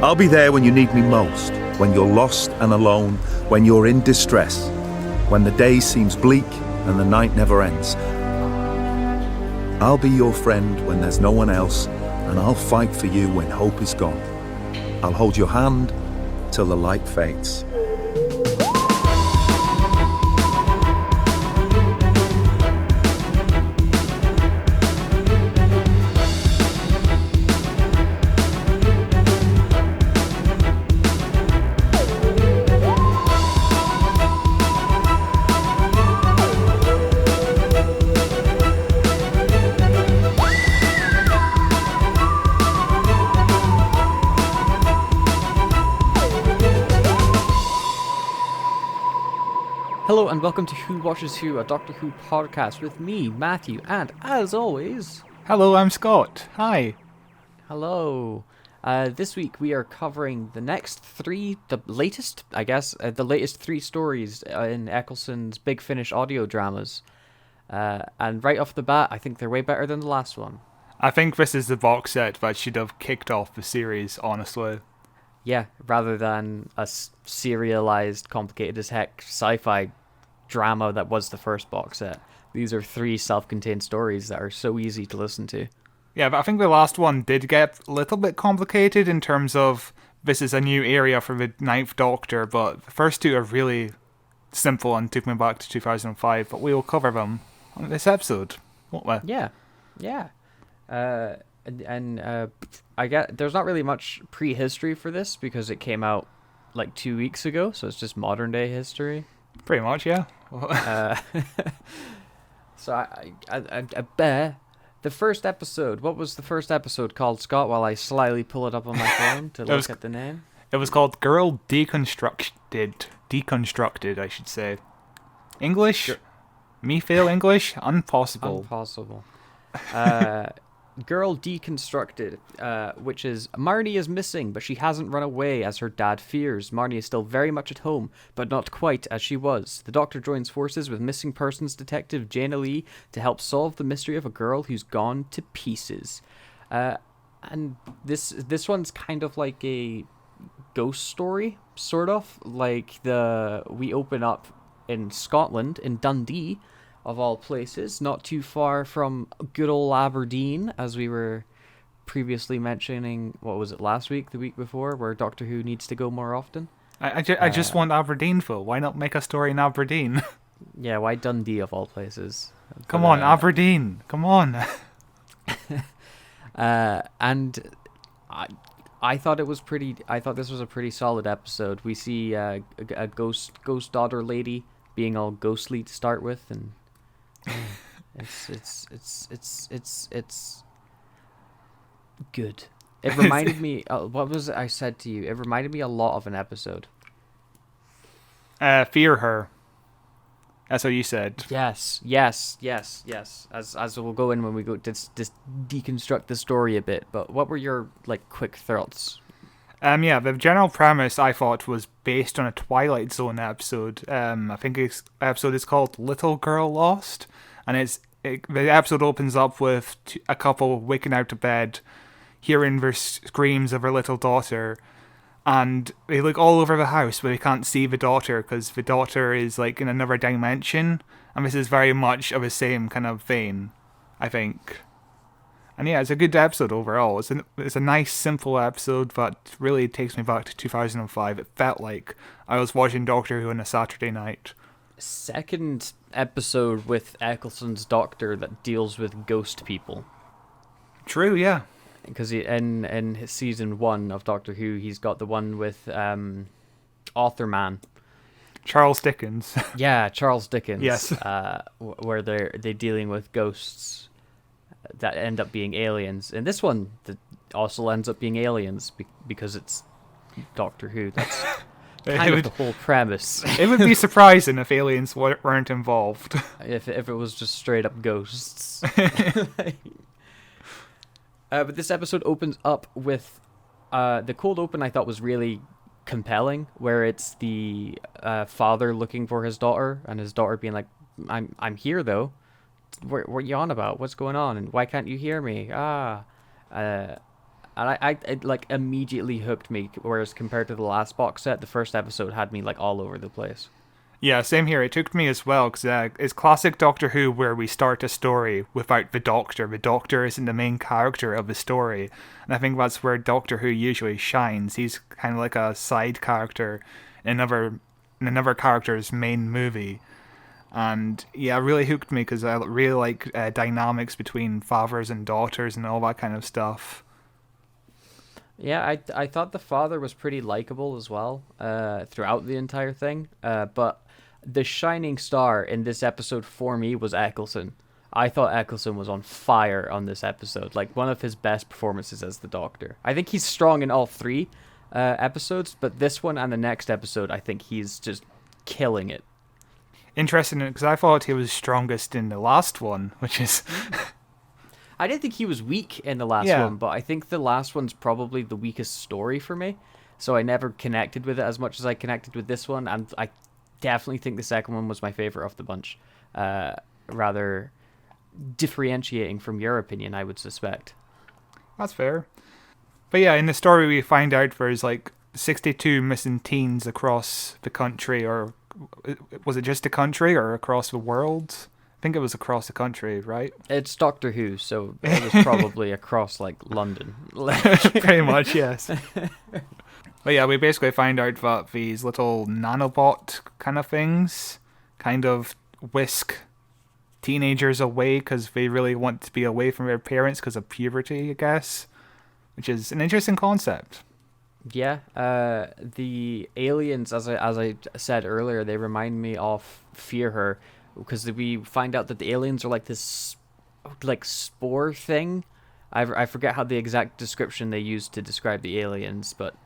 I'll be there when you need me most, when you're lost and alone, when you're in distress, when the day seems bleak and the night never ends. I'll be your friend when there's no one else, and I'll fight for you when hope is gone. I'll hold your hand till the light fades. Hello and welcome to Who Watches Who, a Doctor Who podcast with me, Matthew, and as always... Hello, I'm Scott. Hi. Hello. This week we are covering the latest three stories in Eccleston's Big Finish audio dramas. And right off the bat, I think they're way better than the last one. I think this is the box set that should have kicked off the series, honestly. Yeah, rather than a serialized, complicated as heck sci-fi drama that was the first box set. These are three self-contained stories that are so easy to listen to. Yeah, but I think the last one did get a little bit complicated in terms of this is a new area for the Ninth Doctor, but the first two are really simple and took me back to 2005, but we will cover them on this episode, won't we? Yeah. I get there's not really much prehistory for this because it came out like 2 weeks ago, so it's just modern day history. Pretty much, yeah. So I bet the first episode. What was the first episode called, Scott? While I slyly pull it up on my phone to look at the name. It was called Girl Deconstructed, I should say. English? Me fail English? Impossible. Girl Deconstructed, which is Marnie is missing, but she hasn't run away as her dad fears. Marnie is still very much at home, but not quite as she was. The Doctor joins forces with missing persons detective Jana Lee to help solve the mystery of a girl who's gone to pieces. And this one's kind of like a ghost story, sort of. Like we open up in Scotland, in Dundee, of all places, not too far from good old Aberdeen, as we were previously mentioning, what was it, last week, the week before, where Doctor Who needs to go more often. I just want Aberdeen, Phil. Why not make a story in Aberdeen? Yeah, why Dundee of all places? Come on, Aberdeen. Come on. And I thought this was a pretty solid episode. We see a ghost daughter lady being all ghostly to start with, and it's good. It reminded me. What was it I said to you? It reminded me a lot of an episode. Fear Her. That's what you said. Yes. As we'll go in when we go to deconstruct the story a bit. But what were your quick thoughts? Yeah, the general premise I thought was based on a Twilight Zone episode. I think the episode is called Little Girl Lost, and the episode opens up with a couple waking out of bed, hearing the screams of her little daughter, and they look all over the house, but they can't see the daughter because the daughter is in another dimension, and this is very much of the same kind of vein, I think. And yeah, it's a good episode overall. It's a nice, simple episode that really takes me back to 2005. It felt like I was watching Doctor Who on a Saturday night. Second episode with Eccleston's Doctor that deals with ghost people. True, yeah. Because in his season 1 of Doctor Who, he's got the one with Author Man. Charles Dickens. Yeah, Charles Dickens. Yes. Where they're dealing with ghosts that end up being aliens. And this one that also ends up being aliens because it's Doctor Who. That's kind of the whole premise. It would be surprising if aliens weren't involved. If it was just straight up ghosts. But this episode opens up with the cold open. I thought was really compelling, where it's the father looking for his daughter, and his daughter being like, "I'm here though. What are you on about? What's going on? And why can't you hear me?" And it like immediately hooked me, whereas compared to the last box set, the first episode had me like all over the place. Yeah, same here. It took me as well, because it's classic Doctor Who where we start a story without the Doctor. The Doctor isn't the main character of the story. And I think that's where Doctor Who usually shines. He's kind of like a side character in another character's main movie. And yeah, it really hooked me because I really like dynamics between fathers and daughters and all that kind of stuff. Yeah, I thought the father was pretty likable as well throughout the entire thing. But the shining star in this episode for me was Eccleston. I thought Eccleston was on fire on this episode, like one of his best performances as the Doctor. I think he's strong in all three episodes, but this one and the next episode, I think he's just killing it. Interesting, because I thought he was strongest in the last one, which is... I didn't think he was weak in the last one, but I think the last one's probably the weakest story for me. So I never connected with it as much as I connected with this one, and I definitely think the second one was my favorite of the bunch. Rather differentiating from your opinion, I would suspect. That's fair. But yeah, in the story we find out there's like 62 missing teens across the country, or was it just the country or across the world? I think it was across the country, right? It's Doctor Who, so it was probably across like London. Pretty much, yes. But yeah, we basically find out that these little nanobot kind of things kind of whisk teenagers away because they really want to be away from their parents because of puberty, I guess, which is an interesting concept. Yeah, the aliens, as I said earlier, they remind me of Fear Her, because we find out that the aliens are like this like spore thing. I forget how the exact description they used to describe the aliens, but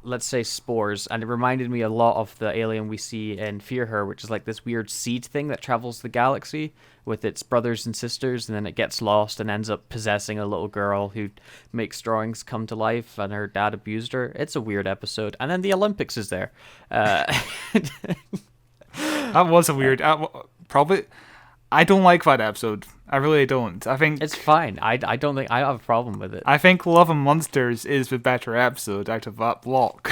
let's say spores, and it reminded me a lot of the alien we see in Fear Her, which is like this weird seed thing that travels the galaxy with its brothers and sisters, and then it gets lost and ends up possessing a little girl who makes drawings come to life, and her dad abused her. It's a weird episode. And then the Olympics is there. That was a weird... probably... I don't like that episode. I really don't. I think... It's fine. I don't think I have a problem with it. I think Love and Monsters is the better episode out of that block.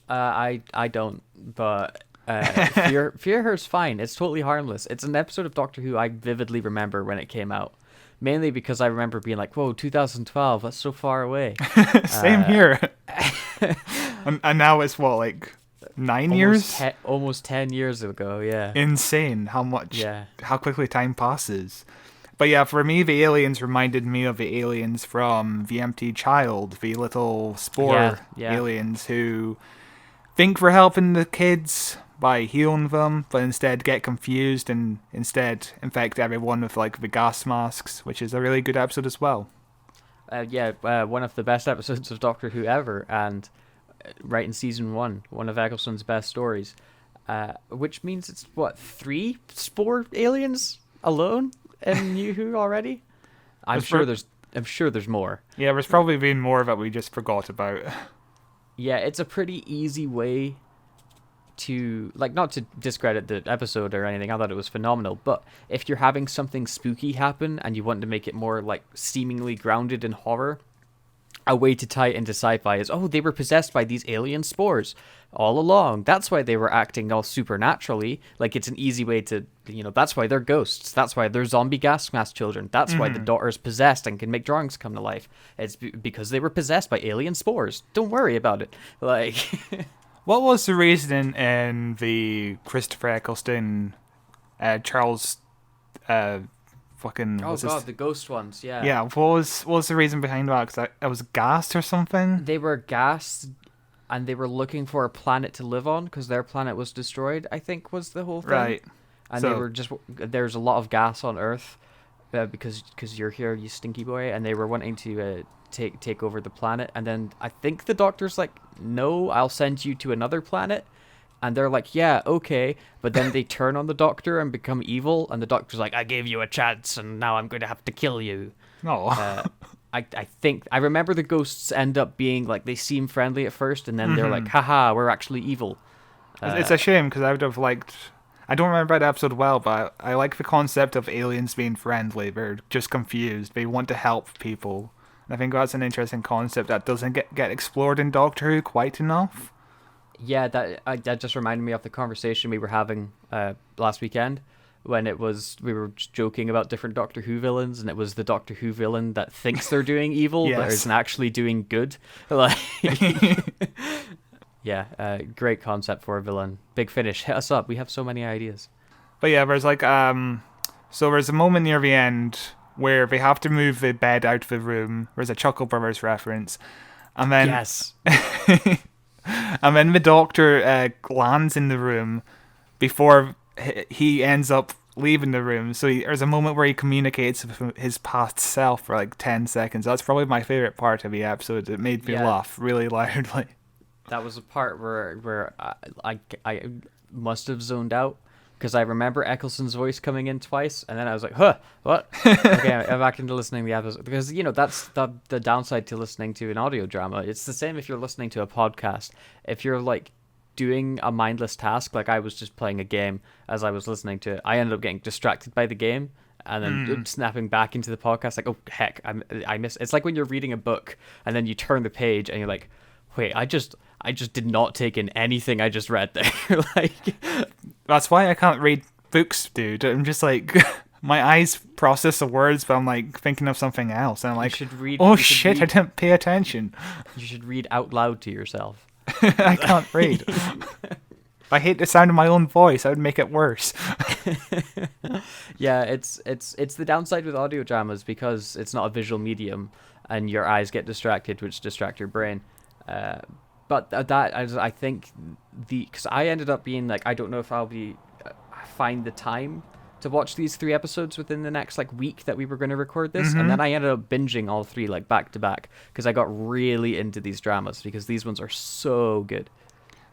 I don't, but Fear Her's fine. It's totally harmless. It's an episode of Doctor Who I vividly remember when it came out. Mainly because I remember being like, whoa, 2012, that's so far away. Same here. and now it's what, like... 9 years? Almost 10 years ago, yeah. Insane how quickly time passes. But yeah, for me, the aliens reminded me of the aliens from The Empty Child, the little spore aliens who think they're helping the kids by healing them, but instead get confused and instead infect everyone with like the gas masks, which is a really good episode as well. One of the best episodes of Doctor Who ever, and right in season one of Eccleston's best stories, which means it's what, 3 spore aliens alone in New Who already. I'm sure there's more. Yeah, there's probably been more that we just forgot about. Yeah, it's a pretty easy way to, like, not to discredit the episode or anything. I thought it was phenomenal, but if you're having something spooky happen and you want to make it more like seemingly grounded in horror, a way to tie it into sci-fi is, they were possessed by these alien spores all along. That's why they were acting all supernaturally. Like, it's an easy way to, that's why they're ghosts. That's why they're zombie gas mask children. That's why the daughter's possessed and can make drawings come to life. It's because they were possessed by alien spores. Don't worry about it. Like, what was the reason in the Christopher Eccleston, Charles, the ghost ones, yeah. Yeah, what was the reason behind that? Because it was gassed or something? They were gassed, and they were looking for a planet to live on, because their planet was destroyed, I think, was the whole thing. Right. And there's a lot of gas on Earth, because you're here, you stinky boy, and they were wanting to take over the planet, and then I think the Doctor's like, no, I'll send you to another planet. And they're like, yeah, okay. But then they turn on the Doctor and become evil. And the Doctor's like, I gave you a chance, and now I'm going to have to kill you. No. I remember the ghosts end up being like, they seem friendly at first, and then they're like, haha, we're actually evil. It's a shame, because I would have liked... I don't remember that episode well, but I like the concept of aliens being friendly. They're just confused. They want to help people. And I think that's an interesting concept that doesn't get explored in Doctor Who quite enough. Yeah, that just reminded me of the conversation we were having last weekend when we were just joking about different Doctor Who villains, and it was the Doctor Who villain that thinks they're doing evil but Yes. isn't actually doing good. Like, yeah, great concept for a villain. Big Finish, hit us up. We have so many ideas. But yeah, there's like so there's a moment near the end where they have to move the bed out of the room. There's a Chuckle Brothers reference, and then Yes. and then the Doctor lands in the room before he ends up leaving the room. So there's a moment where he communicates with his past self for like 10 seconds. That's probably my favorite part of the episode. It made me Yeah. laugh really loudly. That was a part where I must have zoned out because I remember Eccleston's voice coming in twice, and then I was like, "Huh, what?" Okay, I'm back into listening to the episode because that's the downside to listening to an audio drama. It's the same if you're listening to a podcast. If you're like doing a mindless task, like I was just playing a game as I was listening to it, I ended up getting distracted by the game and then snapping back into the podcast. Like, oh heck, I miss. It's like when you're reading a book and then you turn the page and you're like, wait, I just did not take in anything I just read there. Like, That's why I can't read books, dude. I'm just like, my eyes process the words, but I'm like thinking of something else. And I'm like, should read- oh you should shit, I read- didn't pay attention. you should read out loud to yourself. I can't read. If I hate the sound of my own voice, I would make it worse. Yeah, it's the downside with audio dramas because it's not a visual medium and your eyes get distracted, which distract your brain. But I think because I ended up being like, I don't know if I'll be find the time to watch these 3 episodes within the next like week that we were going to record this, and then I ended up binging all 3 like back to back because I got really into these dramas because these ones are so good.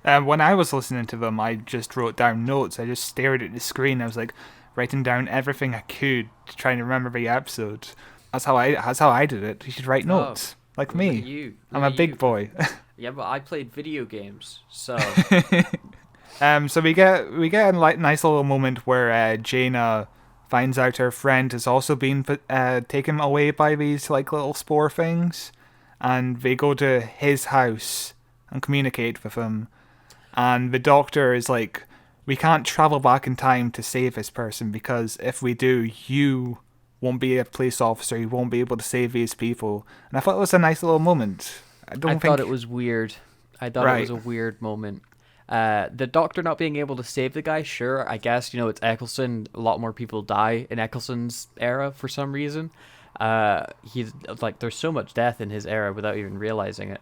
When I was listening to them, I just wrote down notes. I just stared at the screen. I was like writing down everything I could to try and remember the episode. That's how I did it. You should write notes like Look me. at you. I'm Look a at big you. boy. Yeah, but I played video games, so So we get a like nice little moment where Jaina finds out her friend has also been taken away by these like little spore things, and they go to his house and communicate with him. And the Doctor is like, we can't travel back in time to save this person because if we do, you won't be a police officer. You won't be able to save these people. And I thought it was a nice little moment. I thought it was weird. I thought it was Right. a weird moment. The Doctor not being able to save the guy, sure, I guess, it's Eccleston. A lot more people die in Eccleston's era for some reason. He's like, there's so much death in his era without even realizing it.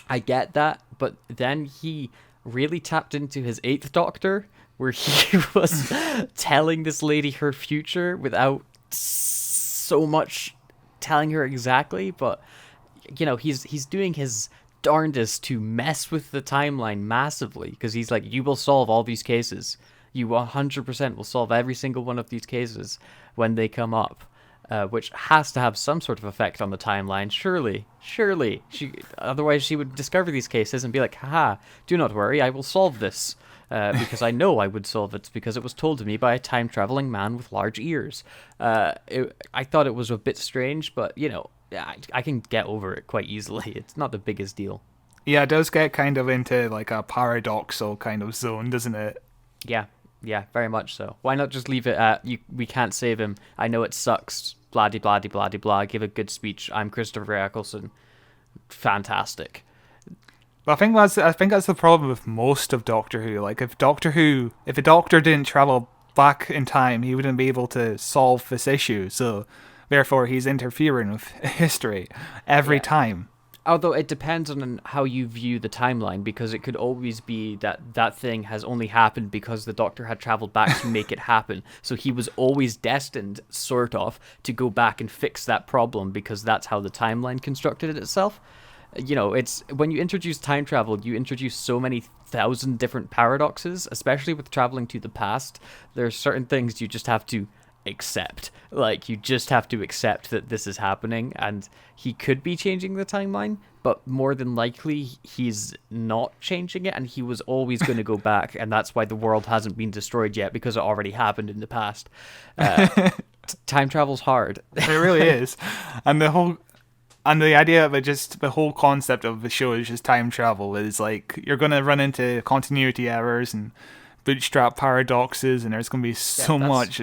I get that, but then he really tapped into his 8th Doctor, where he was telling this lady her future without so much telling her exactly, but he's doing his darndest to mess with the timeline massively because he's like, you will solve all these cases. You 100% will solve every single one of these cases when they come up, which has to have some sort of effect on the timeline. Surely, otherwise she would discover these cases and be like, haha, do not worry, I will solve this. Because I know I would solve it because it was told to me by a time-traveling man with large ears. I thought it was a bit strange, but, I can get over it quite easily. It's not the biggest deal. Yeah, it does get kind of into like a paradoxal kind of zone, doesn't it? Yeah, very much so. Why not just leave it at, we can't save him, I know it sucks, blah-de-blah-de-blah-de-blah, give a good speech, I'm Christopher Eccleston. Fantastic. But I think that's the problem with most of Doctor Who. Like if the Doctor didn't travel back in time, he wouldn't be able to solve this issue. So therefore he's interfering with history every time. Although it depends on how you view the timeline, because it could always be that thing has only happened because the Doctor had traveled back to make it happen. So he was always destined, sort of, to go back and fix that problem because that's how the timeline constructed itself. It's when you introduce time travel, you introduce so many thousand different paradoxes, especially with traveling to the past. There are certain things you just have to accept. Like, you just have to accept that this is happening, and he could be changing the timeline, but more than likely he's not changing it, and he was always going to go back, and that's why the world hasn't been destroyed yet, because it already happened in the past. Time travel's hard. It really is. And the whole And the idea of it, just the whole concept of the show is just time travel. Is like you're gonna run into continuity errors and bootstrap paradoxes, and there's gonna be so much.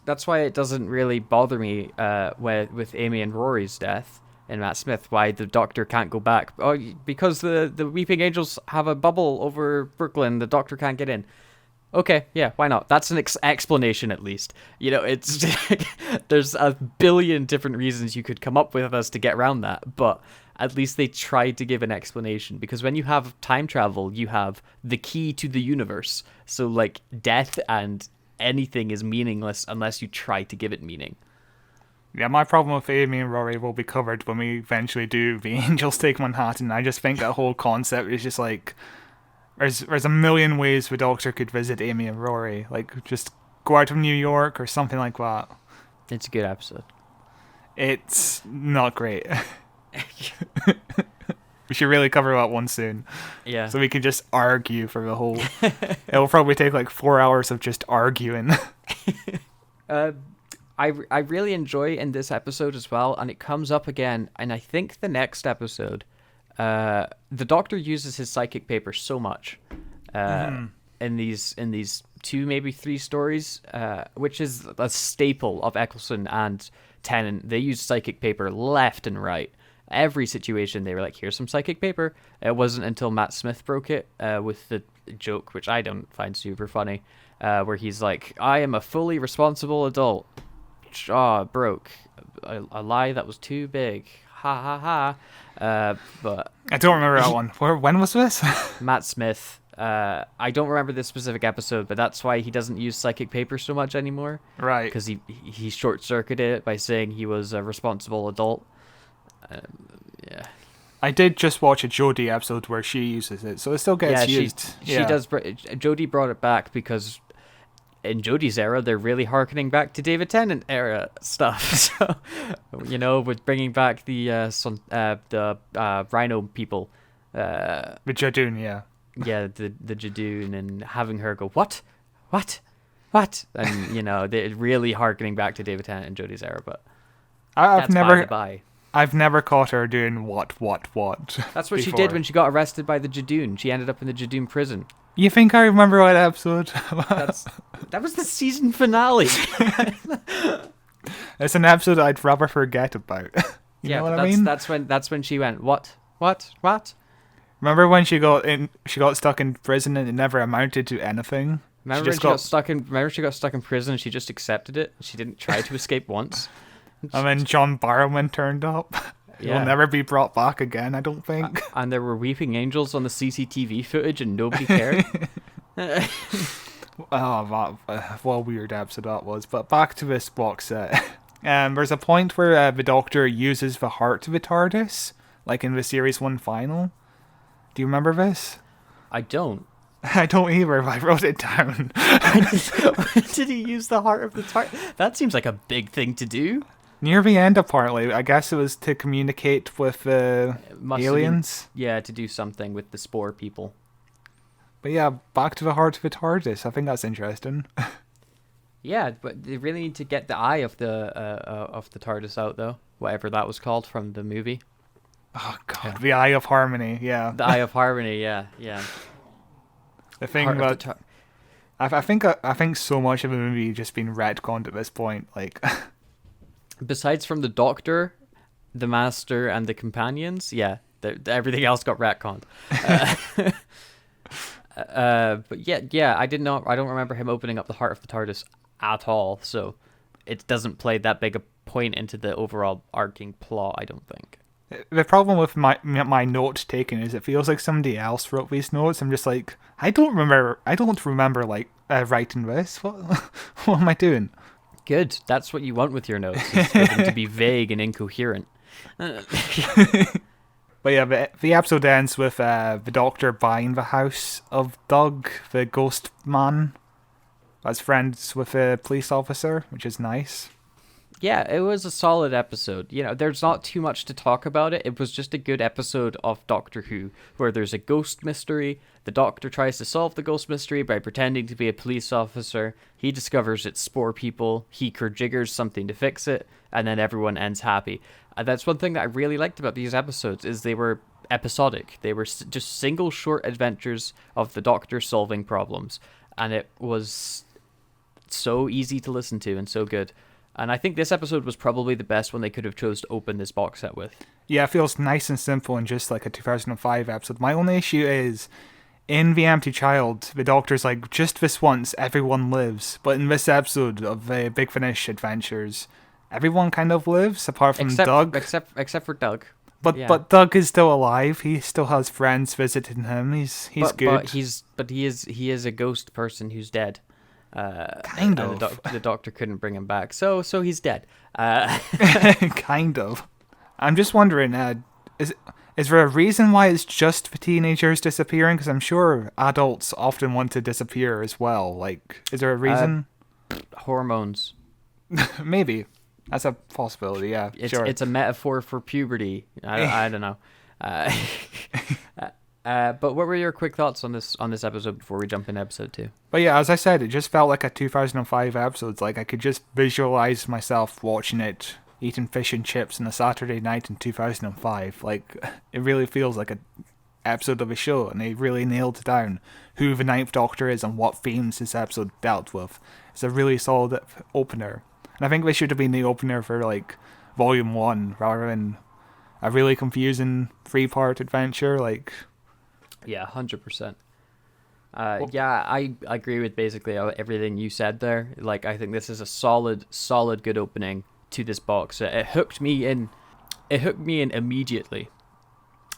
That's why it doesn't really bother me with Amy and Rory's death and Matt Smith. Why the Doctor can't go back? Oh, because the Weeping Angels have a bubble over Brooklyn. The Doctor can't get in. Okay, yeah, why not? That's an explanation at least. You know, it's there's a billion different reasons you could come up with us to get around that, but at least they tried to give an explanation, because when you have time travel, you have the key to the universe. So like death and anything is meaningless unless you try to give it meaning. Yeah, my problem with Amy and Rory will be covered when we eventually do The Angels Take Manhattan. I just think that whole concept is just like there's a million ways the Doctor could visit Amy and Rory. Like just go out of New York or something like that. It's a good episode. It's not great. We should really cover that one soon. Yeah. So we can just argue for the whole... It'll probably take like 4 hours of just arguing. I really enjoy in this episode as well, and it comes up again, and I think the next episode, the Doctor uses his psychic paper so much in these 2, maybe 3 stories, which is a staple of Eccleston and Tennant. They use psychic paper left and right. Every situation they were like, here's some psychic paper. It wasn't until Matt Smith broke it with the joke, which I don't find super funny, where he's like, I am a fully responsible adult. Broke. A lie that was too big. Ha ha ha. But I don't remember that one. When was this? Matt Smith. I don't remember this specific episode, but that's why he doesn't use psychic paper so much anymore. Right. Because he short-circuited it by saying he was a responsible adult. Yeah. I did just watch a Jodie episode where she uses it, so it still gets used. She does. Jodie brought it back because in Jodie's era, they're really harkening back to David Tennant era stuff. So, you know, with bringing back the Rhino people. The Jadoon, yeah. Yeah, the Jadoon, and having her go, what? And, you know, they're really harkening back to David Tennant and Jodie's era, but I've never... by. I've never caught her doing what. That's what before. she did when she got arrested by the Jadoon. She ended up in the Jadoon prison. You think I remember what episode? That was the season finale. It's an episode I'd rather forget about. You know what I mean? That's when she went, what? Remember when she got stuck in prison and it never amounted to anything? Remember she got stuck in prison and she just accepted it? She didn't try to escape once. And then John Barrowman turned up. Yeah. He'll never be brought back again, I don't think. And there were weeping angels on the CCTV footage and nobody cared. What a weird episode that was. But back to this box set. There's a point where the Doctor uses the heart of the TARDIS, like in the Series 1 final. Do you remember this? I don't. I don't either, but I wrote it down. Did he use the heart of the TARDIS? That seems like a big thing to do. Near the end, apparently. I guess it was to communicate with aliens. Yeah, to do something with the spore people. But yeah, back to the heart of the TARDIS. I think that's interesting. Yeah, but they really need to get the eye of the TARDIS out, though. Whatever that was called from the movie. Oh, God. Yeah. The Eye of Harmony, yeah. The Eye of Harmony, yeah. The thing about... I think so much of the movie just been retconned at this point. Like... Besides from the Doctor, the Master, and the Companions, yeah, everything else got retconned. But yeah, I don't remember him opening up the heart of the TARDIS at all. So it doesn't play that big a point into the overall arcing plot, I don't think. The problem with my note taking is it feels like somebody else wrote these notes. I'm just like, I don't remember like writing this. What am I doing? Good. That's what you want with your notes, is for them to be vague and incoherent. But yeah, the episode ends with the Doctor buying the house of Doug, the ghost man, as friends with a police officer, which is nice. Yeah, it was a solid episode. You know, there's not too much to talk about it. It was just a good episode of Doctor Who, where there's a ghost mystery. The Doctor tries to solve the ghost mystery by pretending to be a police officer. He discovers it's spore people. He jiggers something to fix it, and then everyone ends happy. That's one thing that I really liked about these episodes is they were episodic. They were just single short adventures of the Doctor solving problems, and it was so easy to listen to and so good. And I think this episode was probably the best one they could have chose to open this box set with. Yeah, it feels nice and simple and just like a 2005 episode. My only issue is, in The Empty Child, the Doctor's like, just this once, everyone lives. But in this episode of the Big Finish Adventures, everyone kind of lives, apart from Doug. Except for Doug. But Yeah. but Doug is still alive. He still has friends visiting him. He's good. But he is a ghost person who's dead. Kind and of. The Doctor couldn't bring him back, so he's dead. Kind of. I'm just wondering, is there a reason why it's just the teenagers disappearing? Because I'm sure adults often want to disappear as well. Like, is there a reason? Hormones. Maybe. That's a possibility, yeah. Sure. It's a metaphor for puberty. I don't know. But what were your quick thoughts on this episode before we jump into episode 2? But yeah, as I said, it just felt like a 2005 episode. It's like I could just visualize myself watching it, eating fish and chips on a Saturday night in 2005. Like, it really feels like an episode of a show, and they really nailed down who the Ninth Doctor is and what themes this episode dealt with. It's a really solid opener. And I think this should have been the opener for, like, Volume 1, rather than a really confusing 3-part adventure, like... Yeah, 100%. Yeah, I agree with basically everything you said there. Like, I think this is a solid, good opening to this box. It hooked me in immediately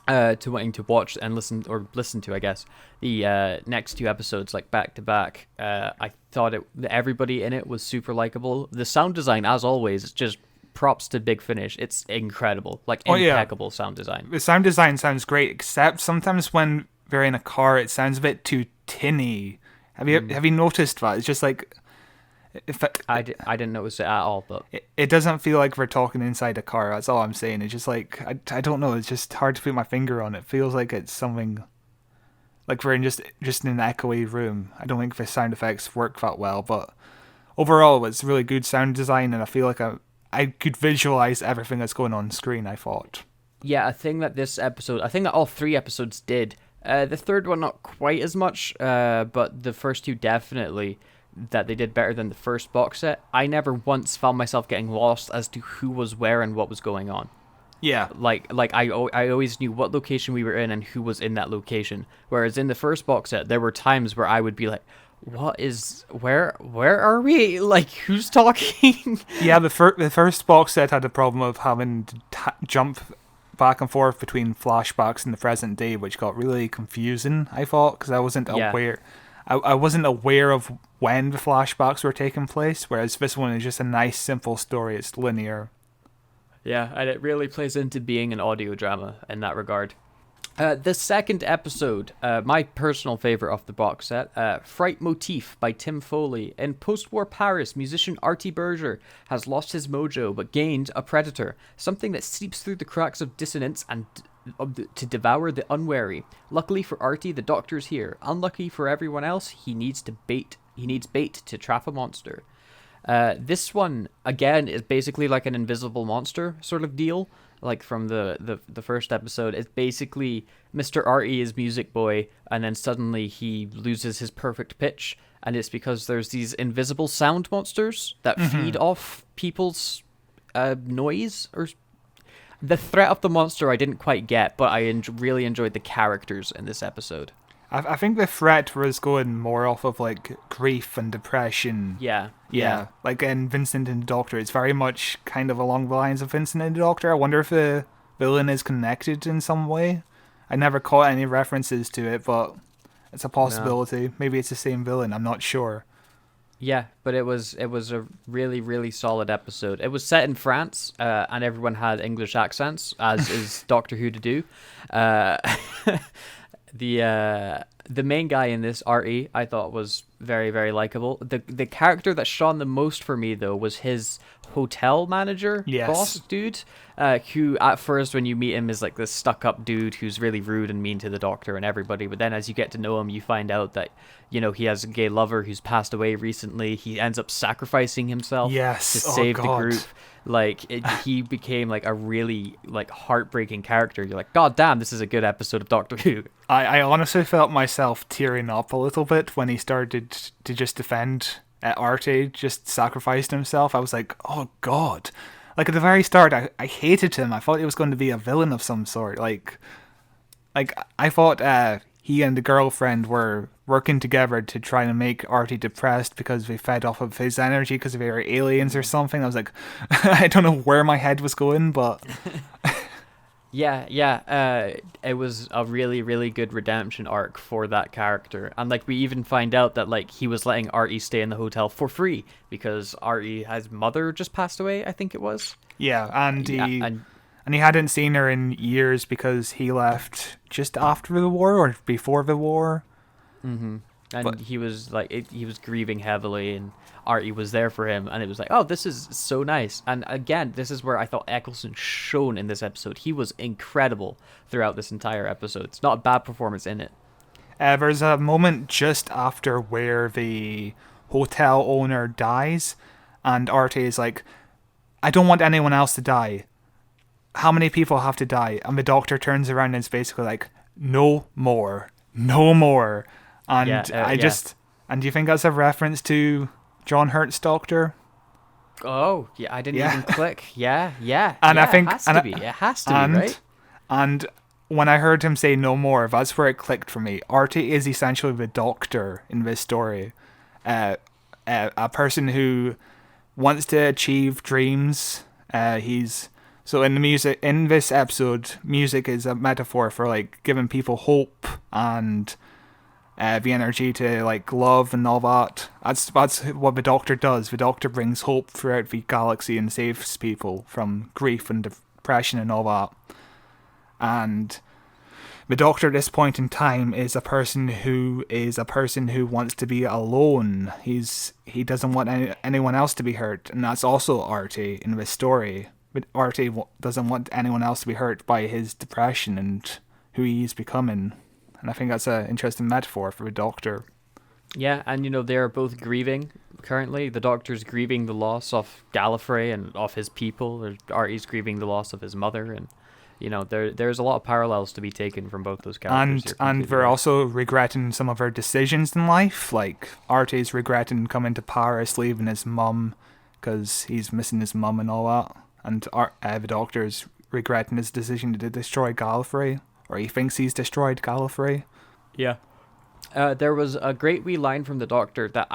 to wanting to watch and listen to, I guess, the next 2 episodes, like, back to back. I thought everybody in it was super likable. The sound design, as always, is just props to Big Finish. It's incredible, like impeccable sound design. The sound design sounds great, except sometimes when they're in a car, it sounds a bit too tinny. Have you noticed that? It's just like, I didn't notice it at all, but it doesn't feel like we're talking inside a car. That's all I'm saying. It's just like I don't know. It's just hard to put my finger on. It feels like it's something like we're in just in an echoey room. I don't think the sound effects work that well, but overall, it's really good sound design, and I feel like I could visualize everything that's going on screen, I thought. Yeah, I think that all 3 episodes did. The third one, not quite as much, but the first 2 definitely, that they did better than the first box set. I never once found myself getting lost as to who was where and what was going on. Yeah. Like I always knew what location we were in and who was in that location. Whereas in the first box set, there were times where I would be like, where are we? Like, who's talking? Yeah, the first box set had the problem of having to jump back and forth between flashbacks and the present day, which got really confusing, I thought, because I wasn't aware. I wasn't aware of when the flashbacks were taking place, whereas this one is just a nice, simple story. It's linear. Yeah, and it really plays into being an audio drama in that regard. The second episode, my personal favorite of the box set, Fright Motif by Tim Foley. In post-war Paris, musician Artie Berger has lost his mojo but gained a predator, something that seeps through the cracks of dissonance and to devour the unwary. Luckily for Artie, the Doctor's here. Unlucky for everyone else, he needs bait to trap a monster. This one, again, is basically like an invisible monster sort of deal. Like from the first episode, it's basically Mr. Artie is Music Boy, and then suddenly he loses his perfect pitch, and it's because there's these invisible sound monsters that feed off people's noise. Or the threat of the monster I didn't quite get, but I really enjoyed the characters in this episode. I think the threat was going more off of like grief and depression. Yeah. Like in Vincent and the Doctor, it's very much kind of along the lines of Vincent and the Doctor. I wonder if the villain is connected in some way. I never caught any references to it, but it's a possibility. No. Maybe it's the same villain. I'm not sure. Yeah, but it was a really, really solid episode. It was set in France, and everyone had English accents, as is Doctor Who to do. The main guy in this, Artie, I thought was very, very likable. The character that shone the most for me, though, was his hotel manager, Yes. boss dude, who at first, when you meet him, is like this stuck-up dude who's really rude and mean to the doctor and everybody. But then as you get to know him, you find out that, you know, he has a gay lover who's passed away recently. He ends up sacrificing himself Yes. to Oh, save the God. group. Like, he became like a really like heartbreaking character. You're like, God damn, this is a good episode of Doctor Who. I honestly felt myself tearing up a little bit when he started to just defend Arte, just sacrificed himself. I was like, oh God. Like at the very start, I hated him. I thought he was going to be a villain of some sort. Like I thought he and the girlfriend were working together to try and make Artie depressed because they fed off of his energy because they were aliens or something. I was like, I don't know where my head was going, but Yeah. It was a really, really good redemption arc for that character. And like we even find out that like he was letting Artie stay in the hotel for free because his mother just passed away, I think it was. yeah, and Yeah, he and and he hadn't seen her in years because he left just after the war or before the war. and But- he was like he was grieving heavily, and Artie was there for him, and it was like, oh, this is so nice. And again, this is where I thought Eccleston shone in this episode. He was incredible throughout this entire episode. It's not a bad performance in it. There's a moment just after where the hotel owner dies, and Arte is like, I don't want anyone else to die. How many people have to die? And the doctor turns around and is basically like, no more. No more. And Yeah, and do you think that's a reference to John Hurt's Doctor? Oh, yeah, I didn't Yeah. even click. Yeah. And I yeah, think- it has and to I- be. It has to and, be, right? And when I heard him say no more, that's where it clicked for me. Arte is essentially the doctor in this story. A person who wants to achieve dreams. So in this episode, music is a metaphor for like giving people hope and the energy to like love and all that. That's what the Doctor does. The Doctor brings hope throughout the galaxy and saves people from grief and depression and all that. And the Doctor at this point in time is a person who wants to be alone. He doesn't want anyone else to be hurt, and that's also Arte in this story. But Arte doesn't want anyone else to be hurt by his depression and who he's becoming. And I think that's an interesting metaphor for the Doctor. Yeah, and you know, they're both grieving currently. The Doctor's grieving the loss of Gallifrey and of his people. Artie's grieving the loss of his mother, and you know, there's a lot of parallels to be taken from both those characters. And they're also regretting some of their decisions in life. Like Arte's regretting coming to Paris, leaving his mum because he's missing his mum and all that. And the Doctor's regretting his decision to destroy Gallifrey, or he thinks he's destroyed Gallifrey. Yeah. There was a great wee line from the Doctor that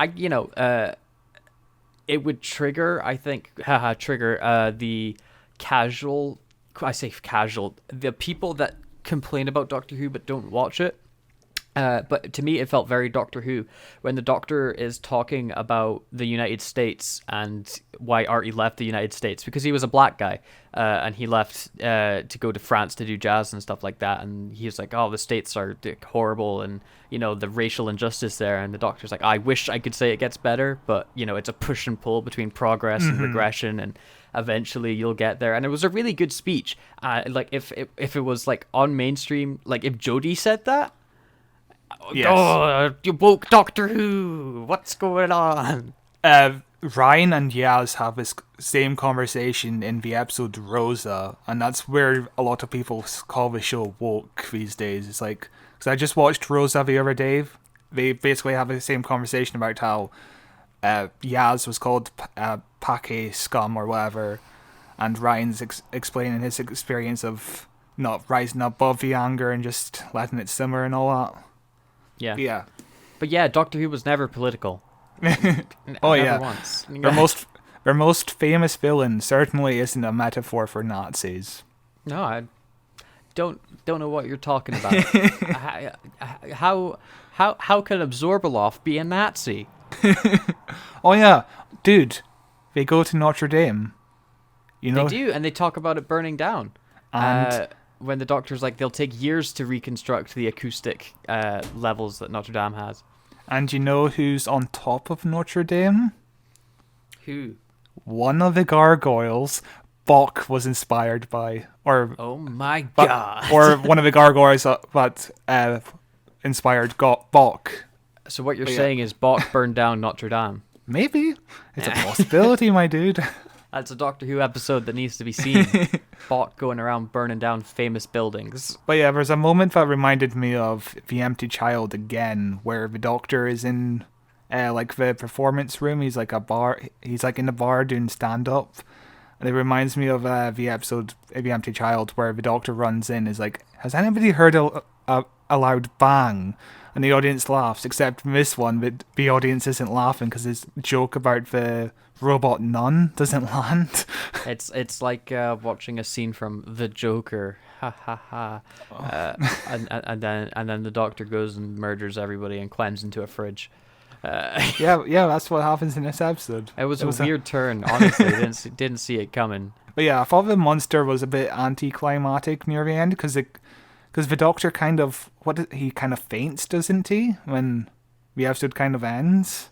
it would trigger, I think, the casual. I say casual. The people that complain about Doctor Who but don't watch it. But to me, it felt very Doctor Who when the Doctor is talking about the United States and why Artie left the United States, because he was a black guy and he left to go to France to do jazz and stuff like that. And he's like, oh, the States are horrible and, you know, the racial injustice there. And the Doctor's like, I wish I could say it gets better, but, you know, it's a push and pull between progress and regression, and eventually you'll get there. And it was a really good speech. Like if it was like on mainstream, like if Jodie said that, Yes. oh, you woke Doctor Who. What's going on? Ryan and Yaz have this same conversation in the episode Rosa, and that's where a lot of people call the show woke these days. It's like, because I just watched Rosa the other day. They basically have the same conversation about how Yaz was called Pake scum or whatever, and Ryan's explaining his experience of not rising above the anger and just letting it simmer and all that. Yeah. Yeah. But yeah, Doctor Who was never political. Oh, Never yeah. once. Their most famous villain certainly isn't a metaphor for Nazis. No, I don't know what you're talking about. How can Absorbaloff be a Nazi? Oh yeah, dude, they go to Notre Dame. You know, They do, and they talk about it burning down. And- When the Doctor's like, they'll take years to reconstruct the acoustic levels that Notre Dame has. And you know who's on top of Notre Dame? Who? One of the gargoyles Bok was inspired by, or Oh my but- god. or one of the gargoyles that inspired Bok. So what you're yeah. saying is Bok burned down Notre Dame. Maybe it's a possibility, my dude. That's a Doctor Who episode that needs to be seen. Bok going around burning down famous buildings. But yeah, there's a moment that reminded me of The Empty Child again, where the Doctor is in like the performance room. He's like He's like in the bar doing stand up, and it reminds me of the episode The Empty Child, where the Doctor runs in. Is like, has anybody heard a loud bang? And the audience laughs, except in this one, the audience isn't laughing because his joke about the robot nun doesn't land. It's like watching a scene from The Joker. Ha ha ha. And then the Doctor goes and murders everybody and climbs into a fridge. Yeah, that's what happens in this episode. It was a weird turn, honestly. Didn't see it coming. But yeah, I thought the monster was a bit anticlimactic near the end because the Doctor kind of he kind of faints, doesn't he, when the episode kind of ends?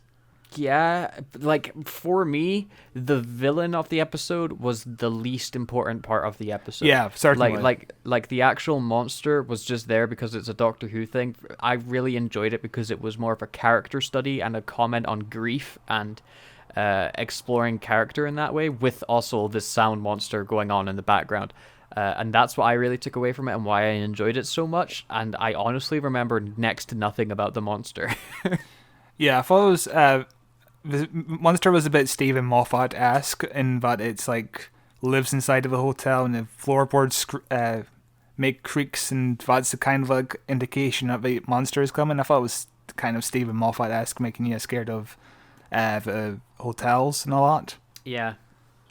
Yeah, like for me, the villain of the episode was the least important part of the episode. Yeah, certainly. Like the actual monster was just there because it's a Doctor Who thing. I really enjoyed it because it was more of a character study and a comment on grief and exploring character in that way, with also this sound monster going on in the background. And that's what I really took away from it and why I enjoyed it so much. And I honestly remember next to nothing about the monster. Yeah, I thought it was the monster was a bit Stephen Moffat-esque in that it's like lives inside of a hotel and the floorboards make creaks, and that's the kind of like indication that the monster is coming. I thought it was kind of Stephen Moffat-esque, making you scared of the hotels and all that. Yeah,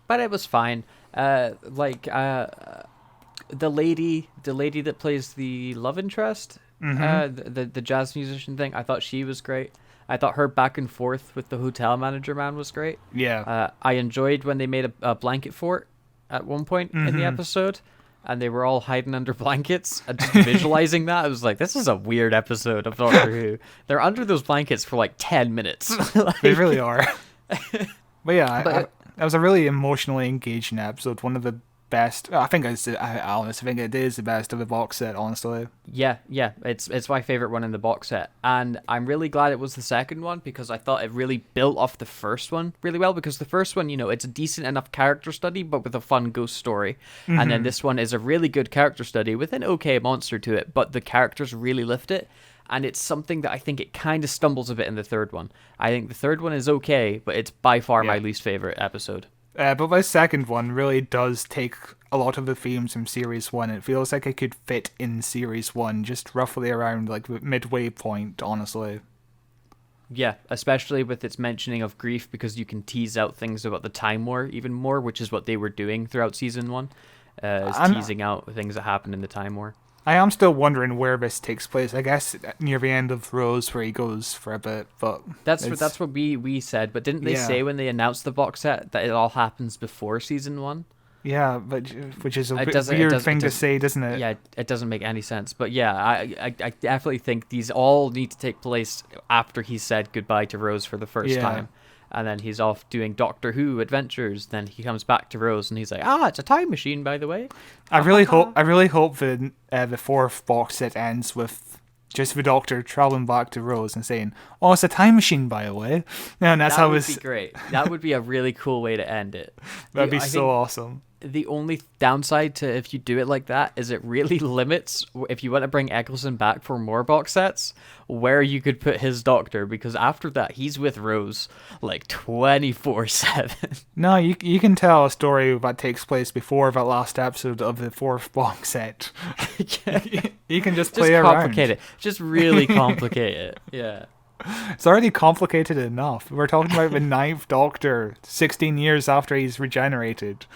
but it was fine. The lady that plays the love interest, the jazz musician thing, I thought she was great. I thought her back and forth with the hotel manager man was great. Yeah. I enjoyed when they made a blanket fort at one point in the episode, and they were all hiding under blankets. And just visualizing that, I was like, this is a weird episode of Doctor Who. They're under those blankets for like 10 minutes. They really are. But yeah, that was a really emotionally engaging episode. One of the best. I think it is the best of the box set, honestly. Yeah, it's my favorite one in the box set, and I'm really glad it was the second one because I thought it really built off the first one really well. Because the first one, it's a decent enough character study, but with a fun ghost story, and then this one is a really good character study with an okay monster to it, but the characters really lift it. And it's something that I think it kind of stumbles a bit in the third one. I think the third one is okay, but it's by far my least favorite episode. But my second one really does take a lot of the themes from Series 1. It feels like it could fit in Series 1, just roughly around like the midway point, honestly. Yeah, especially with its mentioning of grief, because you can tease out things about the Time War even more, which is what they were doing throughout Season 1, teasing out things that happened in the Time War. I am still wondering where this takes place. I guess near the end of Rose, where he goes for a bit, but that's what we said. But didn't they say when they announced the box set that it all happens before Season 1? Yeah, but which is a weird thing to say, doesn't it? Yeah, it doesn't make any sense. But yeah, I definitely think these all need to take place after he said goodbye to Rose for the first time. And then he's off doing Doctor Who adventures. Then he comes back to Rose, and he's like, it's a time machine, by the way. I really hope the fourth box set ends with just the Doctor traveling back to Rose and saying, it's a time machine, by the way. Yeah, and that would be great. That would be a really cool way to end it. That'd be so awesome. The only downside to if you do it like that is it really limits, if you want to bring Eccleston back for more box sets, where you could put his Doctor, because after that he's with Rose like 24/7. No, you can tell a story that takes place before that last episode of the fourth box set. You can just play around. Complicate it. Just really complicate it. Yeah. It's already complicated enough. We're talking about the ninth Doctor 16 years after he's regenerated.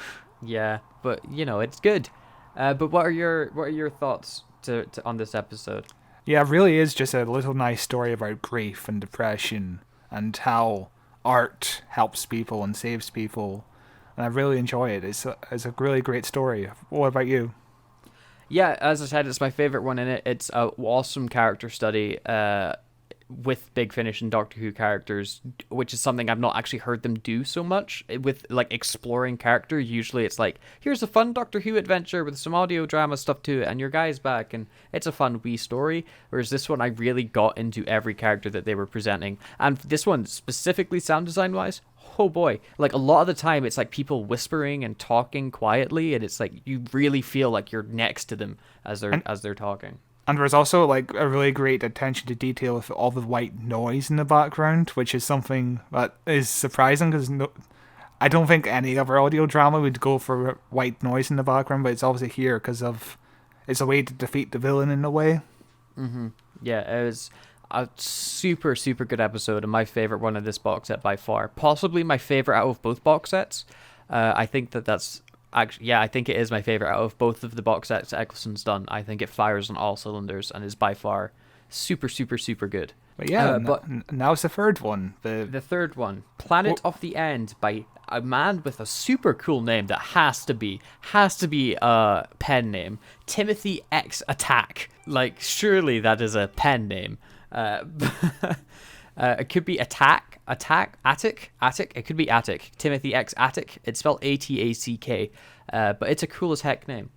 Yeah, but it's good. But what are your thoughts on this episode? Yeah, it really is just a little nice story about grief and depression and how art helps people and saves people. And I really enjoy it. It's a really great story. What about you? Yeah, as I said, it's my favorite one in it. It's an awesome character study. with Big Finish and Doctor Who characters, which is something I've not actually heard them do so much with like exploring character. Usually it's like, here's a fun Doctor Who adventure with some audio drama stuff to it, and your guy's back, and it's a fun wee story. Whereas this one, I really got into every character that they were presenting, and this one specifically sound design wise, oh boy, like a lot of the time it's like people whispering and talking quietly, and it's like you really feel like you're next to them as they're talking. And there's also like a really great attention to detail with all the white noise in the background, which is something that is surprising because I don't think any other audio drama would go for white noise in the background, but it's obviously here because it's a way to defeat the villain in a way. Mm-hmm. Yeah, it was a super, super good episode, and my favorite one of this box set by far. Possibly my favorite out of both box sets. I think that's actually, yeah, I think it is my favorite out of both of the box sets Eccleston's done. I think it fires on all cylinders and is by far super, super, super good. But yeah, now it's the third one. The third one, Planet of the End, by a man with a super cool name that has to be a pen name. Timothy X Attack. Like, surely that is a pen name. It could be Attic. It could be Attic. Timothy X Attic. It's spelled Atack. But it's a cool as heck name.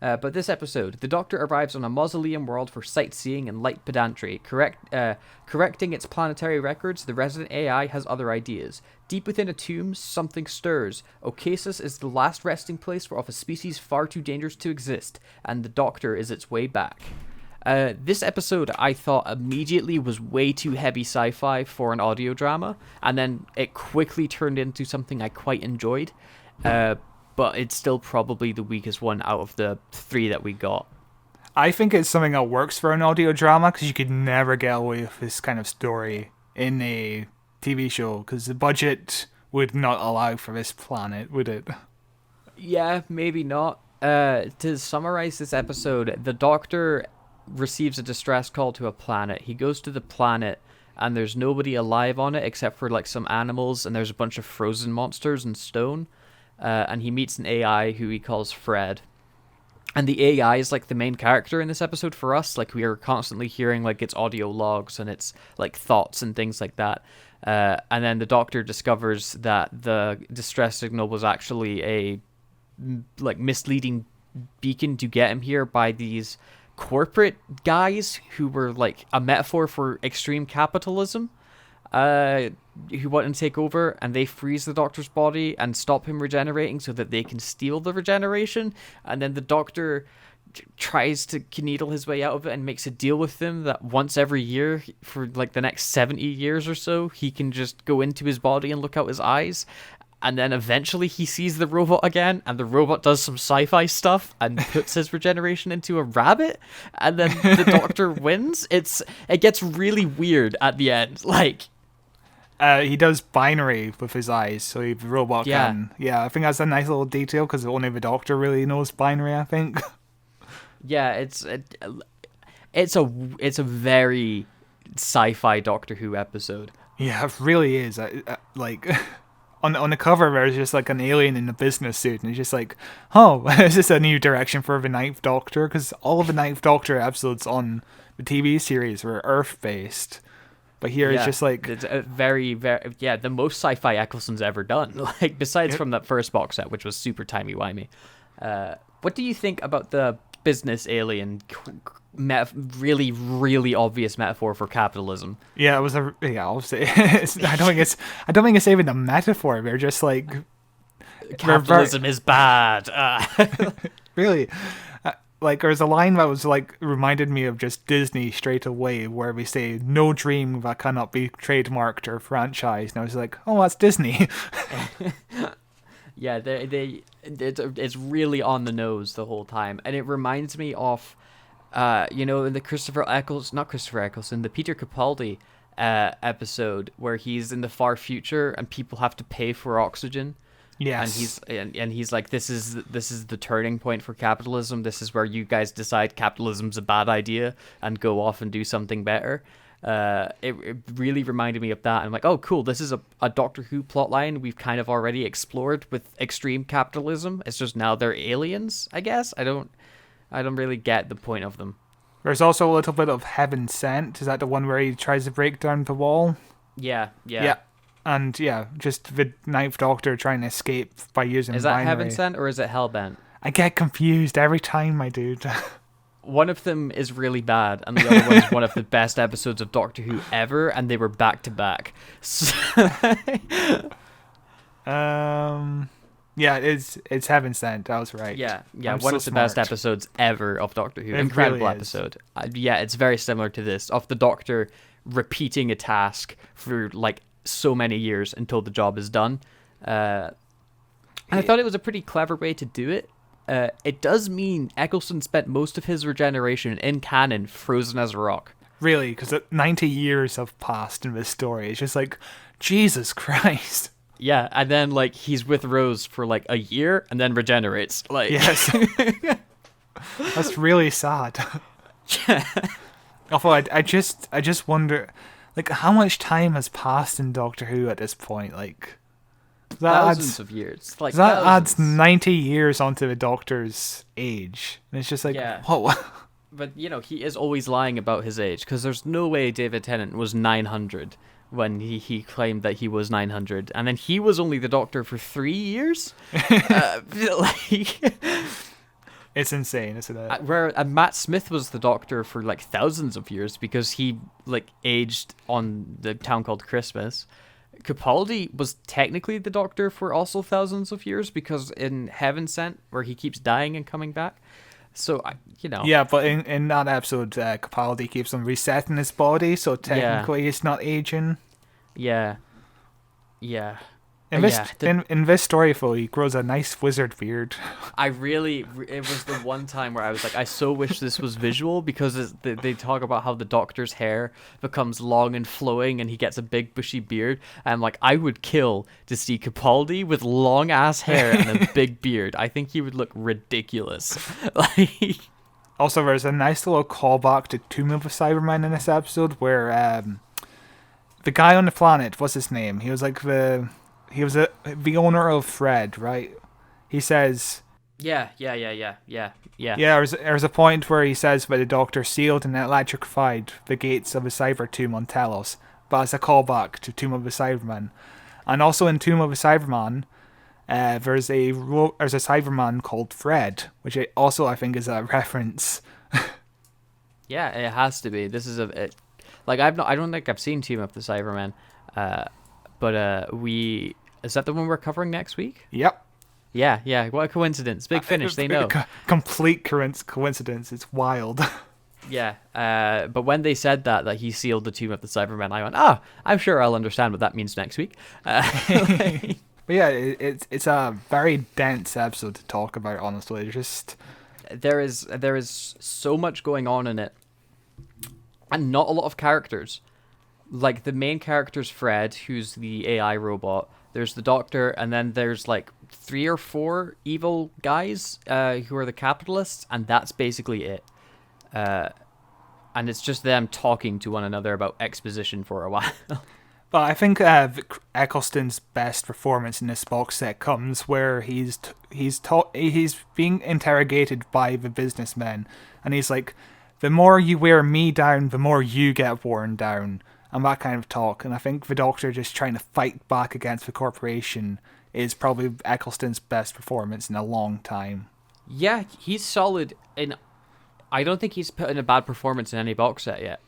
But this episode, the Doctor arrives on a mausoleum world for sightseeing and light pedantry. Correcting its planetary records, the resident AI has other ideas. Deep within a tomb, something stirs. Oasis is the last resting place of a species far too dangerous to exist, and the Doctor is its way back. This episode, I thought immediately was way too heavy sci-fi for an audio drama, and then it quickly turned into something I quite enjoyed. But it's still probably the weakest one out of the three that we got. I think it's something that works for an audio drama because you could never get away with this kind of story in a TV show because the budget would not allow for this planet, would it? Yeah, maybe not. To summarize this episode, the Doctor receives a distress call to a planet. He goes to the planet and there's nobody alive on it except for like some animals, and there's a bunch of frozen monsters and stone. And he meets an AI who he calls Fred. And the AI is like the main character in this episode for us. Like, we are constantly hearing like its audio logs and its like thoughts and things like that. And then the Doctor discovers that the distress signal was actually a like misleading beacon to get him here by these corporate guys who were like a metaphor for extreme capitalism. Who want to take over, and they freeze the Doctor's body and stop him regenerating so that they can steal the regeneration, and then the Doctor tries to needle his way out of it and makes a deal with them that once every year for like the next 70 years or so he can just go into his body and look out his eyes, and then eventually he sees the robot again, and the robot does some sci-fi stuff and puts his regeneration into a rabbit, and then the Doctor wins. It gets really weird at the end, like. He does binary with his eyes, so the robot can. Yeah, I think that's a nice little detail because only the Doctor really knows binary, I think. Yeah, it's a very sci-fi Doctor Who episode. Yeah, it really is. Like on the cover, there's just like an alien in a business suit, and it's just like, oh, is this a new direction for the Ninth Doctor? Because all of the Ninth Doctor episodes on the TV series were Earth-based. But here it's just like... It's a very, very... Yeah, the most sci-fi Eccleston's ever done. Like, besides from that first box set, which was super timey-wimey. What do you think about the business alien really, really obvious metaphor for capitalism? Yeah, it was a... Yeah, obviously. I don't think it's even a metaphor. They're just like... Capitalism is bad. Really? Like, there's a line that was, like, reminded me of just Disney straight away, where we say, no dream that cannot be trademarked or franchised. And I was like, oh, that's Disney. Yeah, it's really on the nose the whole time. And it reminds me of, in the the Peter Capaldi episode, where he's in the far future and people have to pay for oxygen. Yes. And he's like, this is the turning point for capitalism. This is where you guys decide capitalism's a bad idea and go off and do something better. It really reminded me of that. I'm like, oh, cool. This is a Doctor Who plotline we've kind of already explored with extreme capitalism. It's just now they're aliens, I guess. I don't really get the point of them. There's also a little bit of Heaven Sent. Is that the one where he tries to break down the wall? Yeah. And yeah, just the Ninth Doctor trying to escape by using Is that binary. Heaven Sent or is it Hellbent? I get confused every time, my dude. One of them is really bad, and the other one is one of the best episodes of Doctor Who ever, and they were back to back. Yeah, it's Heaven Sent. I was right. Yeah, I'm one so of the best smart. episodes ever of Doctor Who. It Incredible really is. episode. Yeah, it's very similar to this, of the Doctor repeating a task for like so many years until the job is done. And I thought it was a pretty clever way to do it. It does mean Eccleston spent most of his regeneration in canon frozen as a rock. Really, because 90 years have passed in this story. It's just like, Jesus Christ. Yeah, and then like he's with Rose for like a year and then regenerates. Like, Yes. That's really sad. Although I just wonder, like, how much time has passed in Doctor Who at this point? Like, thousands of years. Like that adds thousands. 90 years onto the Doctor's age. And it's just like, Yeah. whoa. But you know, he is always lying about his age because there's no way David Tennant was 900 when he claimed that he was 900, and then he was only the Doctor for 3 years. Like, It's insane, isn't it? where Matt Smith was the Doctor for like thousands of years because he like aged on the town called Christmas. Capaldi was technically the Doctor for also thousands of years because in Heaven Sent, where he keeps dying and coming back. So, you know. Yeah, but in that episode, Capaldi keeps on resetting his body, so technically he's not aging. Yeah. Yeah. In this Yeah. in this story, though, he grows a nice wizard beard. It was the one time where I was like, I so wish this was visual because they talk about how the Doctor's hair becomes long and flowing and he gets a big bushy beard. And I'm like, I would kill to see Capaldi with long ass hair and a big beard. I think he would look ridiculous. Like, Also, there's a nice little callback to Tomb of the Cybermen in this episode where the guy on the planet, what's his name? He was like the owner of Fred, right? He says, yeah. yeah, there's a point where he says that the Doctor sealed and electrified the gates of the Cyber Tomb on Telos, but as a callback to Tomb of the Cybermen. And also in Tomb of the Cyberman, there's a Cyberman called Fred, which I think is a reference. Yeah, it has to be. This is I don't think I've seen Team of the Cybermen. But is that the one we're covering next week? Yep. Yeah. What a coincidence. Big Finish, they know. Complete coincidence. It's wild. Yeah. But when they said that he sealed the Tomb of the Cybermen, I went, I'm sure I'll understand what that means next week. But yeah, it's a very dense episode to talk about, honestly. There is so much going on in it, and not a lot of characters. Like, the main character's Fred, who's the AI robot. There's the Doctor, and then there's like 3 or 4 evil guys who are the capitalists, and that's basically it. And it's just them talking to one another about exposition for a while. But I think Eccleston's best performance in this box set comes where he's being interrogated by the businessmen, and he's like, the more you wear me down, the more you get worn down. And that kind of talk. And I think the Doctor just trying to fight back against the corporation is probably Eccleston's best performance in a long time. Yeah, he's solid. I don't think he's put in a bad performance in any box set yet.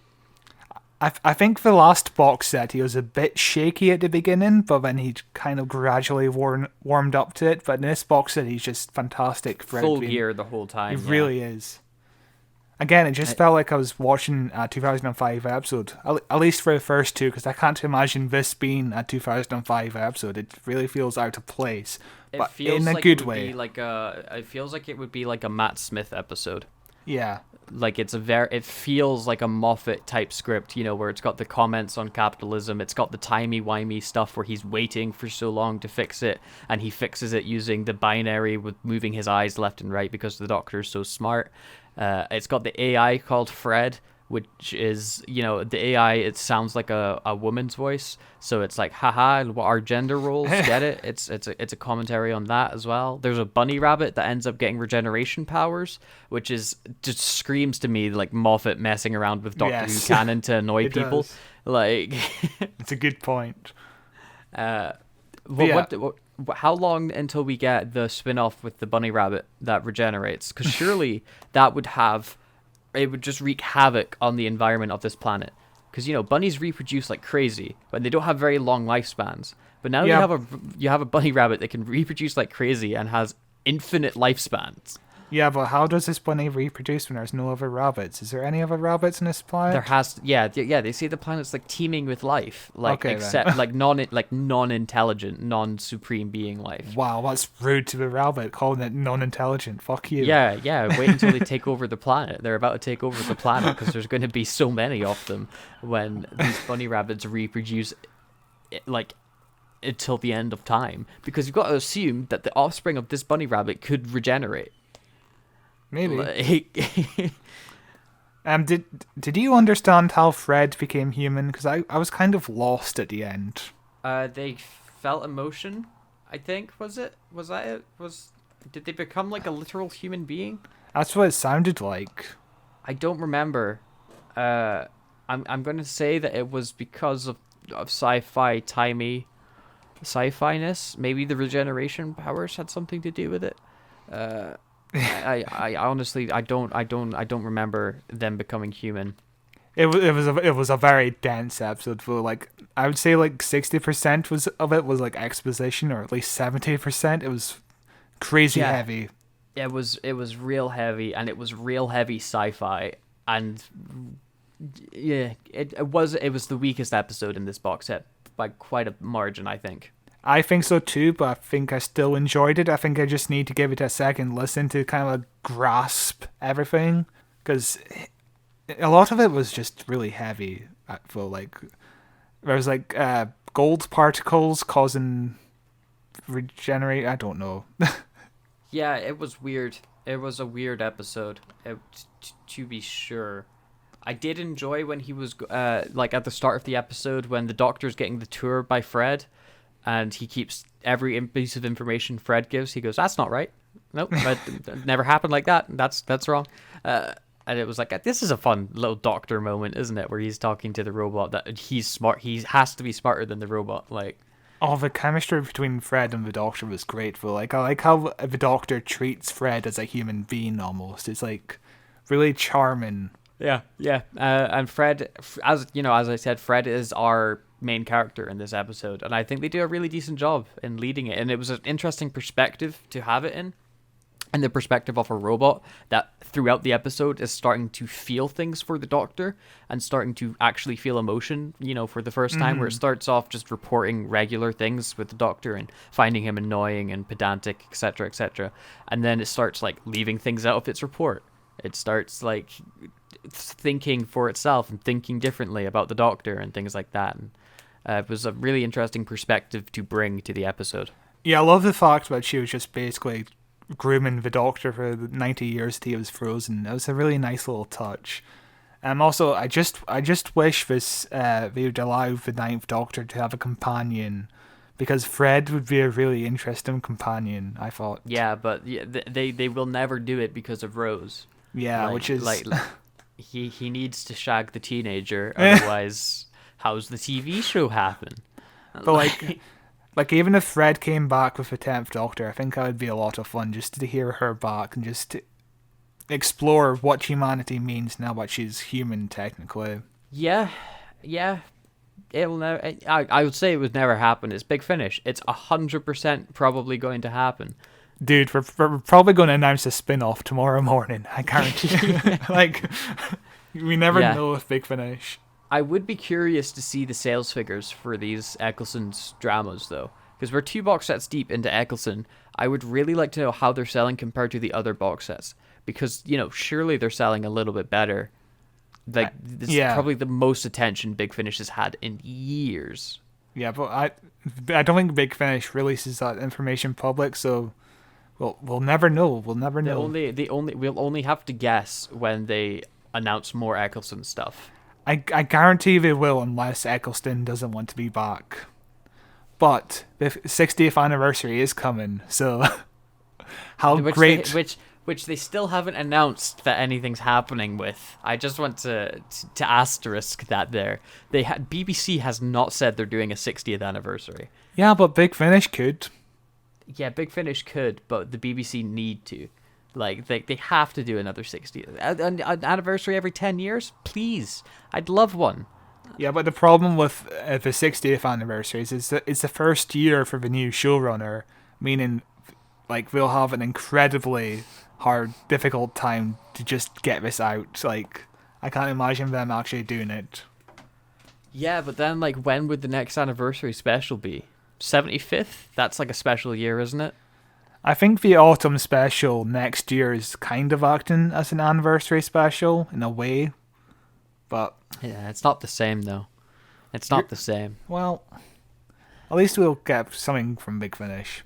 I think the last box set he was a bit shaky at the beginning, but then he kind of gradually warmed up to it. But in this box set, he's just fantastic. Full gear the whole time. He really is. Again, it just felt like I was watching a 2005 episode, at least for the first 2, because I can't imagine this being a 2005 episode. It really feels out of place, but in a good way. It feels like it would be like a Matt Smith episode. Yeah. Like it feels like a Moffat type script, where it's got the comments on capitalism, it's got the timey-wimey stuff where he's waiting for so long to fix it, and he fixes it using the binary with moving his eyes left and right because the Doctor's so smart. It's got the AI called Fred, which is, the AI, it sounds like a woman's voice. So it's like, haha, what are gender roles? Get it? It's a commentary on that as well. There's a bunny rabbit that ends up getting regeneration powers, which is just screams to me like Moffat messing around with Doctor Yes. Who canon to annoy It people. does. Like, It's a good point. how long until we get the spin-off with the bunny rabbit that regenerates? Because surely that would just wreak havoc on the environment of this planet. Because bunnies reproduce like crazy, but they don't have very long lifespans. But now Yeah. you have a bunny rabbit that can reproduce like crazy and has infinite lifespans. Yeah, but how does this bunny reproduce when there's no other rabbits? Is there any other rabbits in this planet? There has, yeah. They say the planet's like teeming with life, like Okay, then. except like non-intelligent, non-supreme being life. Wow, that's rude to the rabbit, calling it non-intelligent. Fuck you. Yeah. Wait until they take over the planet. They're about to take over the planet because there's going to be so many of them when these bunny rabbits reproduce, like, until the end of time. Because you've got to assume that the offspring of this bunny rabbit could regenerate. Maybe. Like, Did you understand how Fred became human? Because I was kind of lost at the end. they felt emotion. I think was that it? Did they become like a literal human being? That's what it sounded like. I don't remember. I'm gonna say that it was because of sci-fi sci-fi-ness. Maybe the regeneration powers had something to do with it. I honestly I don't remember them becoming human. It was a very dense episode. For like I would say like 60% of it was like exposition, or at least 70%. It was crazy Yeah. heavy. It was real heavy, and it was real heavy sci-fi, and yeah, it was the weakest episode in this box set by quite a margin, I think. I think so too, but I think I still enjoyed it. I think I just need to give it a second listen to kind of grasp everything, because a lot of it was just really heavy. I feel like there was like gold particles causing regenerate. I don't know. Yeah, it was weird. It was a weird episode, to be sure. I did enjoy when he was like at the start of the episode when the Doctor's getting the tour by Fred, and he keeps every piece of information Fred gives. He goes, "That's not right. Nope, that never happened like that. That's wrong." And it was like, this is a fun little Doctor moment, isn't it? Where he's talking to the robot that he's smart. He has to be smarter than the robot. Like, Oh, the chemistry between Fred and the Doctor was great. But like, I like how the Doctor treats Fred as a human being almost. It's like really charming. yeah. And Fred, as I said, Fred is our main character in this episode, and I think they do a really decent job in leading it. And it was an interesting perspective to have it in, and the perspective of a robot that throughout the episode is starting to feel things for the Doctor and starting to actually feel emotion, for the first time, where it starts off just reporting regular things with the Doctor and finding him annoying and pedantic, etc., and then it starts like leaving things out of its report. It starts like thinking for itself and thinking differently about the Doctor and things like that. And it was a really interesting perspective to bring to the episode. Yeah, I love the fact that she was just basically grooming the Doctor for the 90 years that he was frozen. It was a really nice little touch. Also, I just wish this they would allow the Ninth Doctor to have a companion, because Fred would be a really interesting companion, I thought. Yeah, but they will never do it because of Rose. Yeah, which is like he needs to shag the teenager, otherwise how's the TV show happen? But like even if Fred came back with the 10th Doctor, I think that would be a lot of fun just to hear her back and just to explore what humanity means now that she's human technically. Yeah, it'll never. I would say it would never happen. It's Big Finish. It's 100% probably going to happen. Dude, we're probably going to announce a spin-off tomorrow morning. I guarantee. Like, we never know with Big Finish. I would be curious to see the sales figures for these Eccleston's dramas, though, because we're 2 box sets deep into Eccleston. I would really like to know how they're selling compared to the other box sets, because surely they're selling a little bit better. Like, this is probably the most attention Big Finish has had in years. Yeah, but I don't think Big Finish releases that information public, so we'll never know. We'll never know. We'll only have to guess when they announce more Eccleston stuff. I guarantee they will unless Eccleston doesn't want to be back. But the 60th anniversary is coming, so how great... Which they still haven't announced that anything's happening with. I just want to asterisk that there. BBC has not said they're doing a 60th anniversary. Yeah, but Big Finish could. Yeah, Big Finish could, but the BBC need to. Like, they have to do another 60th. An anniversary every 10 years? Please. I'd love one. Yeah, but the problem with the 60th anniversary is that it's the first year for the new showrunner, meaning like we'll have an incredibly hard, difficult time to just get this out. Like, I can't imagine them actually doing it. Yeah, but then, like, when would the next anniversary special be? 75th? That's like a special year, isn't it? I think the autumn special next year is kind of acting as an anniversary special in a way, but Yeah, it's not the same, though. It's not the same. well, at least we'll get something from Big Finish.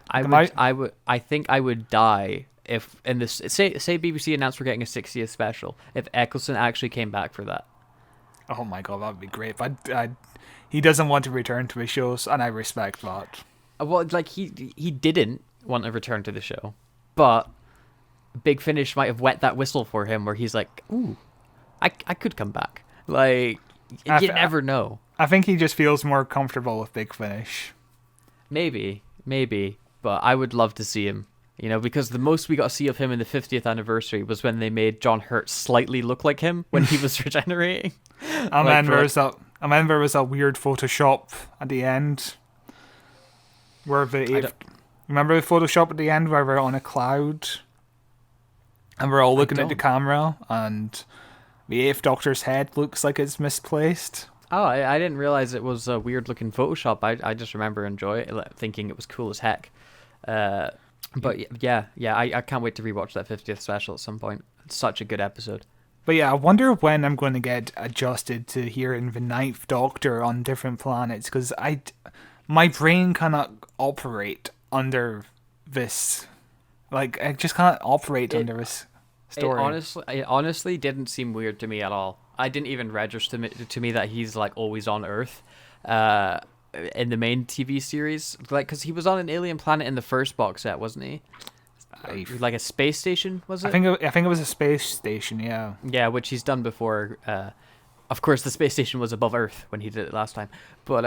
I think I would die if in this say BBC announced we're getting a 60th special if Eccleston actually came back for that. Oh my god, that'd be great. But he doesn't want to return to his shows, and I respect that. Well, like he didn't want to return to the show, but Big Finish might have wet that whistle for him, where he's like, "Ooh, I could come back." Like you never know. I think he just feels more comfortable with Big Finish. Maybe, but I would love to see him. You know, because the most we got to see of him in the 50th anniversary was when they made John Hurt slightly look like him when he was regenerating. And then there was that weird Photoshop at the end. Where remember the Photoshop at the end where we're on a cloud? And we're all looking at the camera and the 8th Doctor's head looks like it's misplaced. Oh, I didn't realize it was a weird looking Photoshop. I just remember thinking it was cool as heck. But yeah, I can't wait to rewatch that 50th special at some point. It's such a good episode. But yeah, I wonder when I'm going to get adjusted to hearing the 9th Doctor on different planets, because my brain cannot operate under this. Like, I just can't operate under this story. It honestly didn't seem weird to me at all. I didn't even register to me that he's like always on Earth. In the main TV series, like, because he was on an alien planet in the first box set, wasn't he? Like a space station, was it? I think it was a space station, yeah. Yeah, which he's done before. Of course, the space station was above Earth when he did it last time. But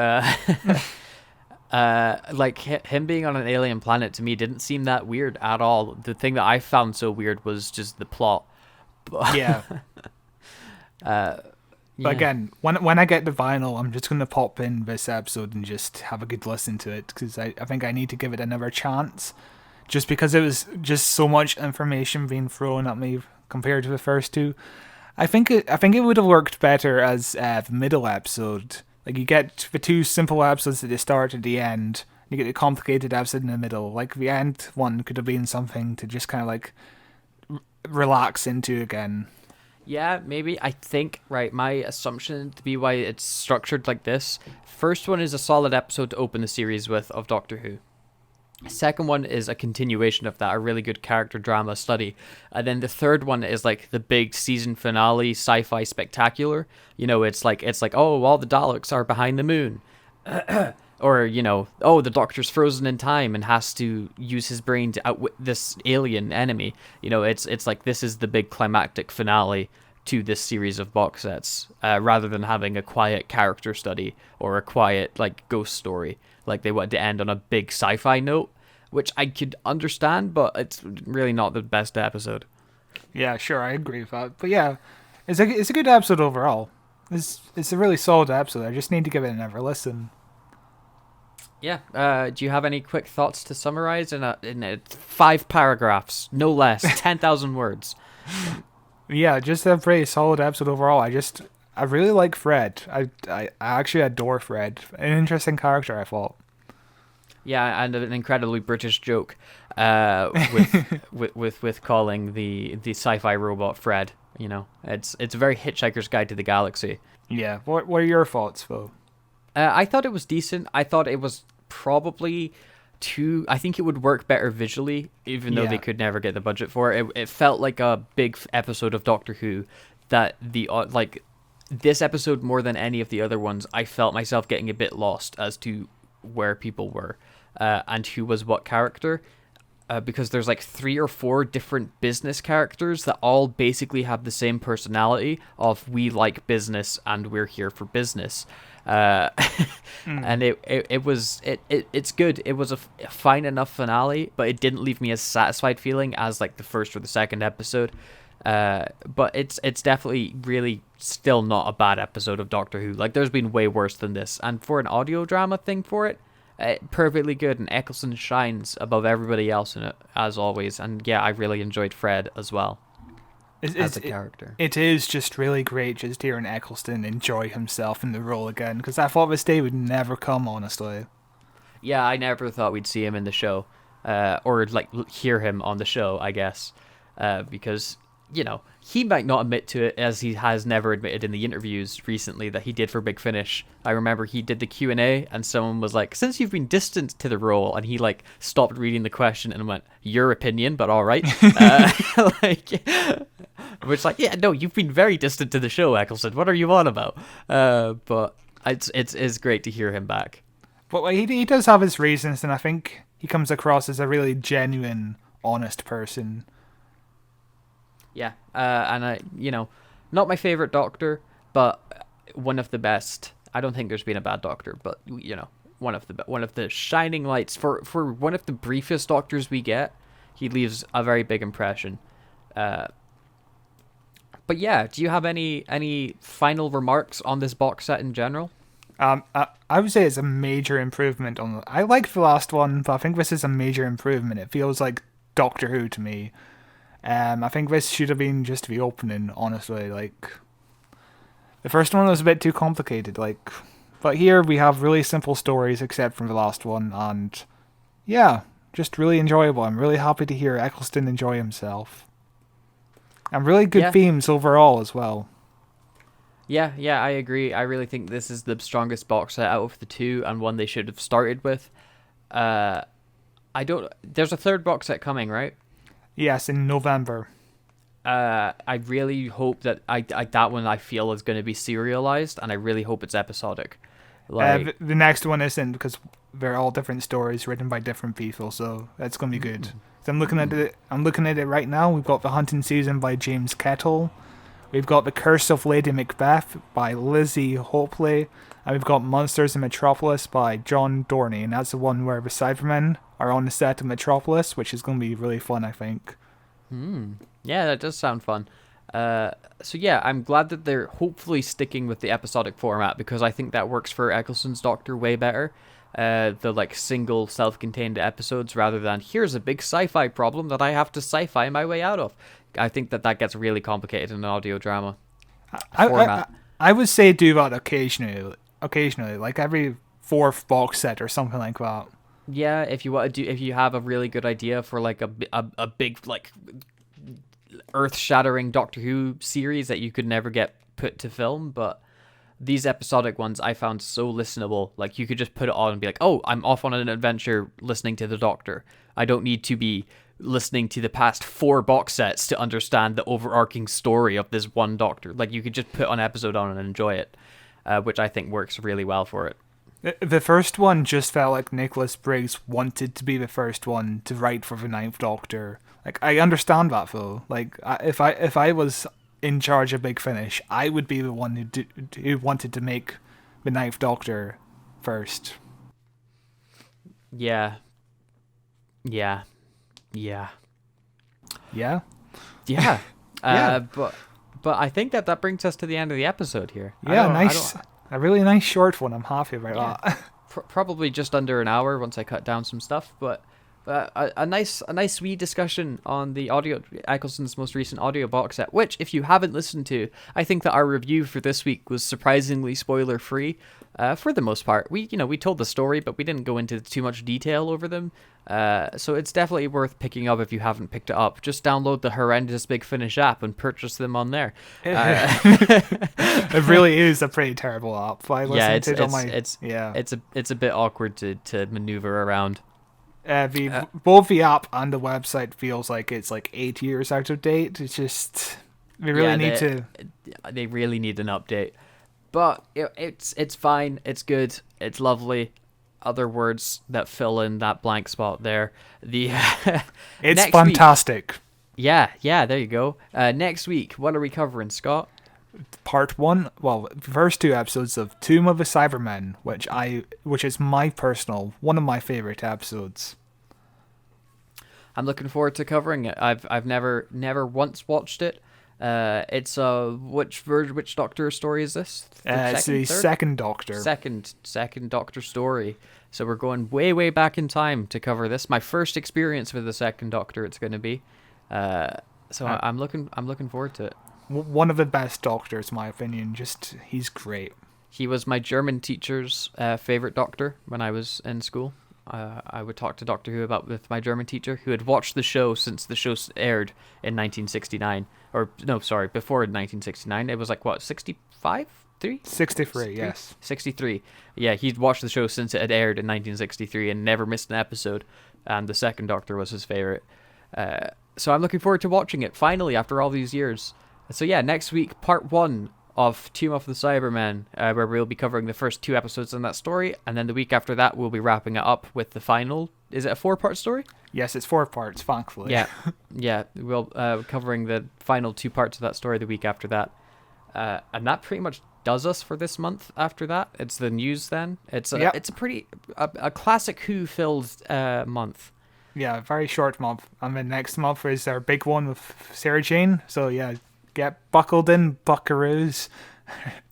like him being on an alien planet to me didn't seem that weird at all. The thing that I found so weird was just the plot. Yeah. But again, when I get the vinyl, I'm just going to pop in this episode and just have a good listen to it, because I think I need to give it another chance, just because it was just so much information being thrown at me compared to the first two. I think it would have worked better as the middle episode. Like, you get the two simple episodes at the start and the end, you get the complicated episode in the middle. Like, the end one could have been something to just kind of like relax into again. Yeah, maybe. I think, right, my assumption to be why it's structured like this. First one is a solid episode to open the series with of Doctor Who. Second one is a continuation of that, a really good character drama study. And then the third one is like the big season finale sci-fi spectacular. You know, it's like, oh, all the Daleks are behind the moon. Or, you know, oh, the Doctor's frozen in time and has to use his brain to outwit this alien enemy. You know, it's like this is the big climactic finale to this series of box sets, rather than having a quiet character study or a quiet, like, ghost story. Like, they wanted to end on a big sci-fi note, which I could understand, but it's really not the best episode. Yeah, sure, I agree with that. But yeah, it's a good episode overall. It's a really solid episode. I just need to give it another listen. Yeah. Do you have any quick thoughts to summarize in 5 paragraphs, no less, 10,000 words? Yeah, just a pretty solid episode overall. I really like Fred. I actually adore Fred. An interesting character, I thought. Yeah, and an incredibly British joke, with calling the sci-fi robot Fred. You know, it's a very Hitchhiker's Guide to the Galaxy. Yeah. What are your thoughts, Phil? I thought it was decent. I thought it was probably I think it would work better visually, even though they could never get the budget for it. It felt like a big episode of Doctor Who that this episode more than any of the other ones, I felt myself getting a bit lost as to where people were and who was what character. Because there's like 3 or 4 different business characters that all basically have the same personality of we like business and we're here for business. And it's good. It was a fine enough finale, but it didn't leave me as satisfied feeling as like the first or the second episode. But it's definitely really still not a bad episode of Doctor Who. Like, there's been way worse than this, and for an audio drama thing for it, perfectly good, and Eccleston shines above everybody else in it, as always. And yeah, I really enjoyed Fred as well as a character. It is just really great just hearing Eccleston enjoy himself in the role again, because I thought this day would never come, honestly. Yeah, I never thought we'd see him in the show, or like hear him on the show, I guess, because, you know, he might not admit to it, as he has never admitted in the interviews recently that he did for Big Finish. I remember he did the Q&A and someone was like, since you've been distant to the role, and he like stopped reading the question and went, your opinion, but all right. Which, like, yeah, no, you've been very distant to the show, Eccleston. What are you on about? But it's great to hear him back. But he does have his reasons, and I think he comes across as a really genuine, honest person. Yeah, and I, you know, not my favorite Doctor, but one of the best. I don't think there's been a bad Doctor, but, you know, one of the shining lights for one of the briefest Doctors we get. He leaves a very big impression. But yeah, do you have any final remarks on this box set in general? I would say it's a major improvement on. I like the last one, but I think this is a major improvement. It feels like Doctor Who to me. I think this should have been just the opening, honestly. Like, the first one was a bit too complicated, like, but here we have really simple stories, except from the last one, and yeah, just really enjoyable. I'm really happy to hear Eccleston enjoy himself, and really good themes overall as well. Yeah, I agree. I really think this is the strongest box set out of the 2, and one they should have started with. There's a third box set coming, right? Yes, in November. I really hope that that one I feel is going to be serialized, and I really hope it's episodic. Like, the next one isn't, because they're all different stories written by different people, so that's going to be good. So I'm looking at it right now. We've got The Hunting Season by James Kettle. We've got The Curse of Lady Macbeth by Lizzie Hopley. And we've got Monsters in Metropolis by John Dorney, and that's the one where the Cybermen are on the set of Metropolis, which is going to be really fun, I think. Yeah, that does sound fun. So yeah, I'm glad that they're hopefully sticking with the episodic format, because I think that works for Eccleston's Doctor way better. The like single self-contained episodes, rather than here's a big sci-fi problem that I have to sci-fi my way out of. I think that gets really complicated in an audio drama format. I would say do that occasionally, like every 4th box set or something like that. Yeah, if you have a really good idea for like a big like earth-shattering Doctor Who series that you could never get put to film, but these episodic ones I found so listenable. Like, you could just put it on and be like, oh, I'm off on an adventure listening to the Doctor. I don't need to be listening to the past 4 box sets to understand the overarching story of this one Doctor. Like, you could just put an episode on and enjoy it, which I think works really well for it. The first one just felt like Nicholas Briggs wanted to be the first one to write for the 9th Doctor. Like, I understand that, though. Like, if I was in charge of Big Finish, I would be the one who wanted to make the 9th Doctor first. Yeah. But I think that brings us to the end of the episode here. Yeah, nice. A really nice short one. I'm happy about that. Probably just under an hour once I cut down some stuff, but a nice wee discussion on the audio, Eccleston's most recent audio box set, which, if you haven't listened to, I think that our review for this week was surprisingly spoiler free. For the most part, we told the story, but we didn't go into too much detail over them. So it's definitely worth picking up if you haven't picked it up. Just download the horrendous Big Finish app and purchase them on there. It really is a pretty terrible app. It's a bit awkward to maneuver around. Both the app and the website feels like it's like 8 years out of date. It's just We really Yeah, need to. They really need an update. But it's fine. It's good. It's lovely. Other words that fill in that blank spot there. The It's next fantastic. Week, yeah. There you go. Next week, what are we covering, Scott? Part 1, well, first 2 episodes of Tomb of the Cybermen, which is my personal, one of my favorite episodes. I'm looking forward to covering it. I've never once watched it. It's which Doctor story is this? It's the Third? second Doctor. Second Doctor story. So we're going way back in time to cover this. My first experience with the second Doctor. It's going to be. I'm looking forward to it. One of the best Doctors, in my opinion. He's great. He was my German teacher's favorite Doctor when I was in school. I would talk to Doctor Who with my German teacher, who had watched the show since the show aired in 1969. Or, no, sorry, before 1969. It was like, what, 65? 63, yes. 63. Yeah, he'd watched the show since it had aired in 1963 and never missed an episode. And the second Doctor was his favorite. So I'm looking forward to watching it, finally, after all these years. So yeah, next week, part 1 of Tomb of the Cybermen, where we'll be covering the first 2 episodes in that story, and then the week after that, we'll be wrapping it up with the final. Is it a 4-part story? Yes, it's 4 parts, thankfully. Yeah. We'll covering the final 2 parts of that story the week after that, and that pretty much does us for this month. After that, it's the news. Then it's a pretty classic Who filled month. Yeah, very short month. And then next month is our big one with Sarah Jane. So yeah, get buckled in, buckaroos.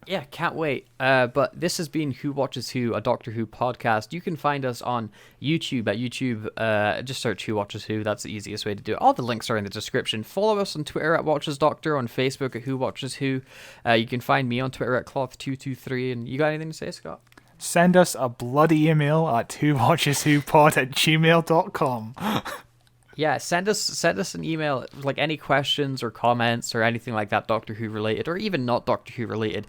Yeah, can't wait. But this has been Who Watches Who, a Doctor Who podcast. You can find us on YouTube at YouTube. Just search Who Watches Who. That's the easiest way to do it. All the links are in the description. Follow us on Twitter at WatchesDoctor, on Facebook at Who Watches Who. You can find me on Twitter at Cloth223. And you got anything to say, Scott? Send us a bloody email at whowatcheswhopod@gmail.com. Yeah, send us an email, like any questions or comments or anything like that, Doctor Who related, or even not Doctor Who related.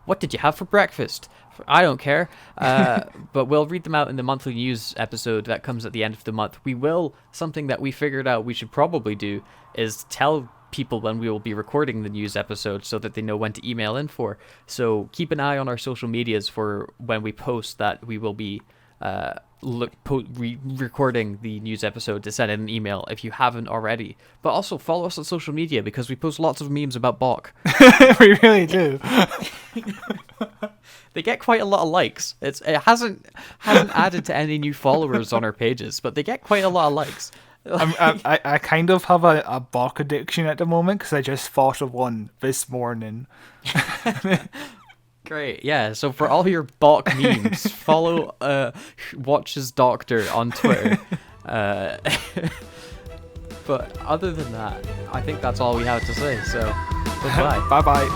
What did you have for breakfast? I don't care. But we'll read them out in the monthly news episode that comes at the end of the month. Something that we figured out we should probably do is tell people when we will be recording the news episode so that they know when to email in for. So keep an eye on our social medias for when we post that we will be recording the news episode to send in an email if you haven't already. But also follow us on social media because we post lots of memes about Bok. We really do. They get quite a lot of likes. It hasn't added to any new followers on our pages, but they get quite a lot of likes. I kind of have a Bok addiction at the moment because I just thought of one this morning. Great, yeah. So for all your Bok memes, follow Watches Doctor on Twitter. But other than that, I think that's all we have to say. So goodbye. Bye bye.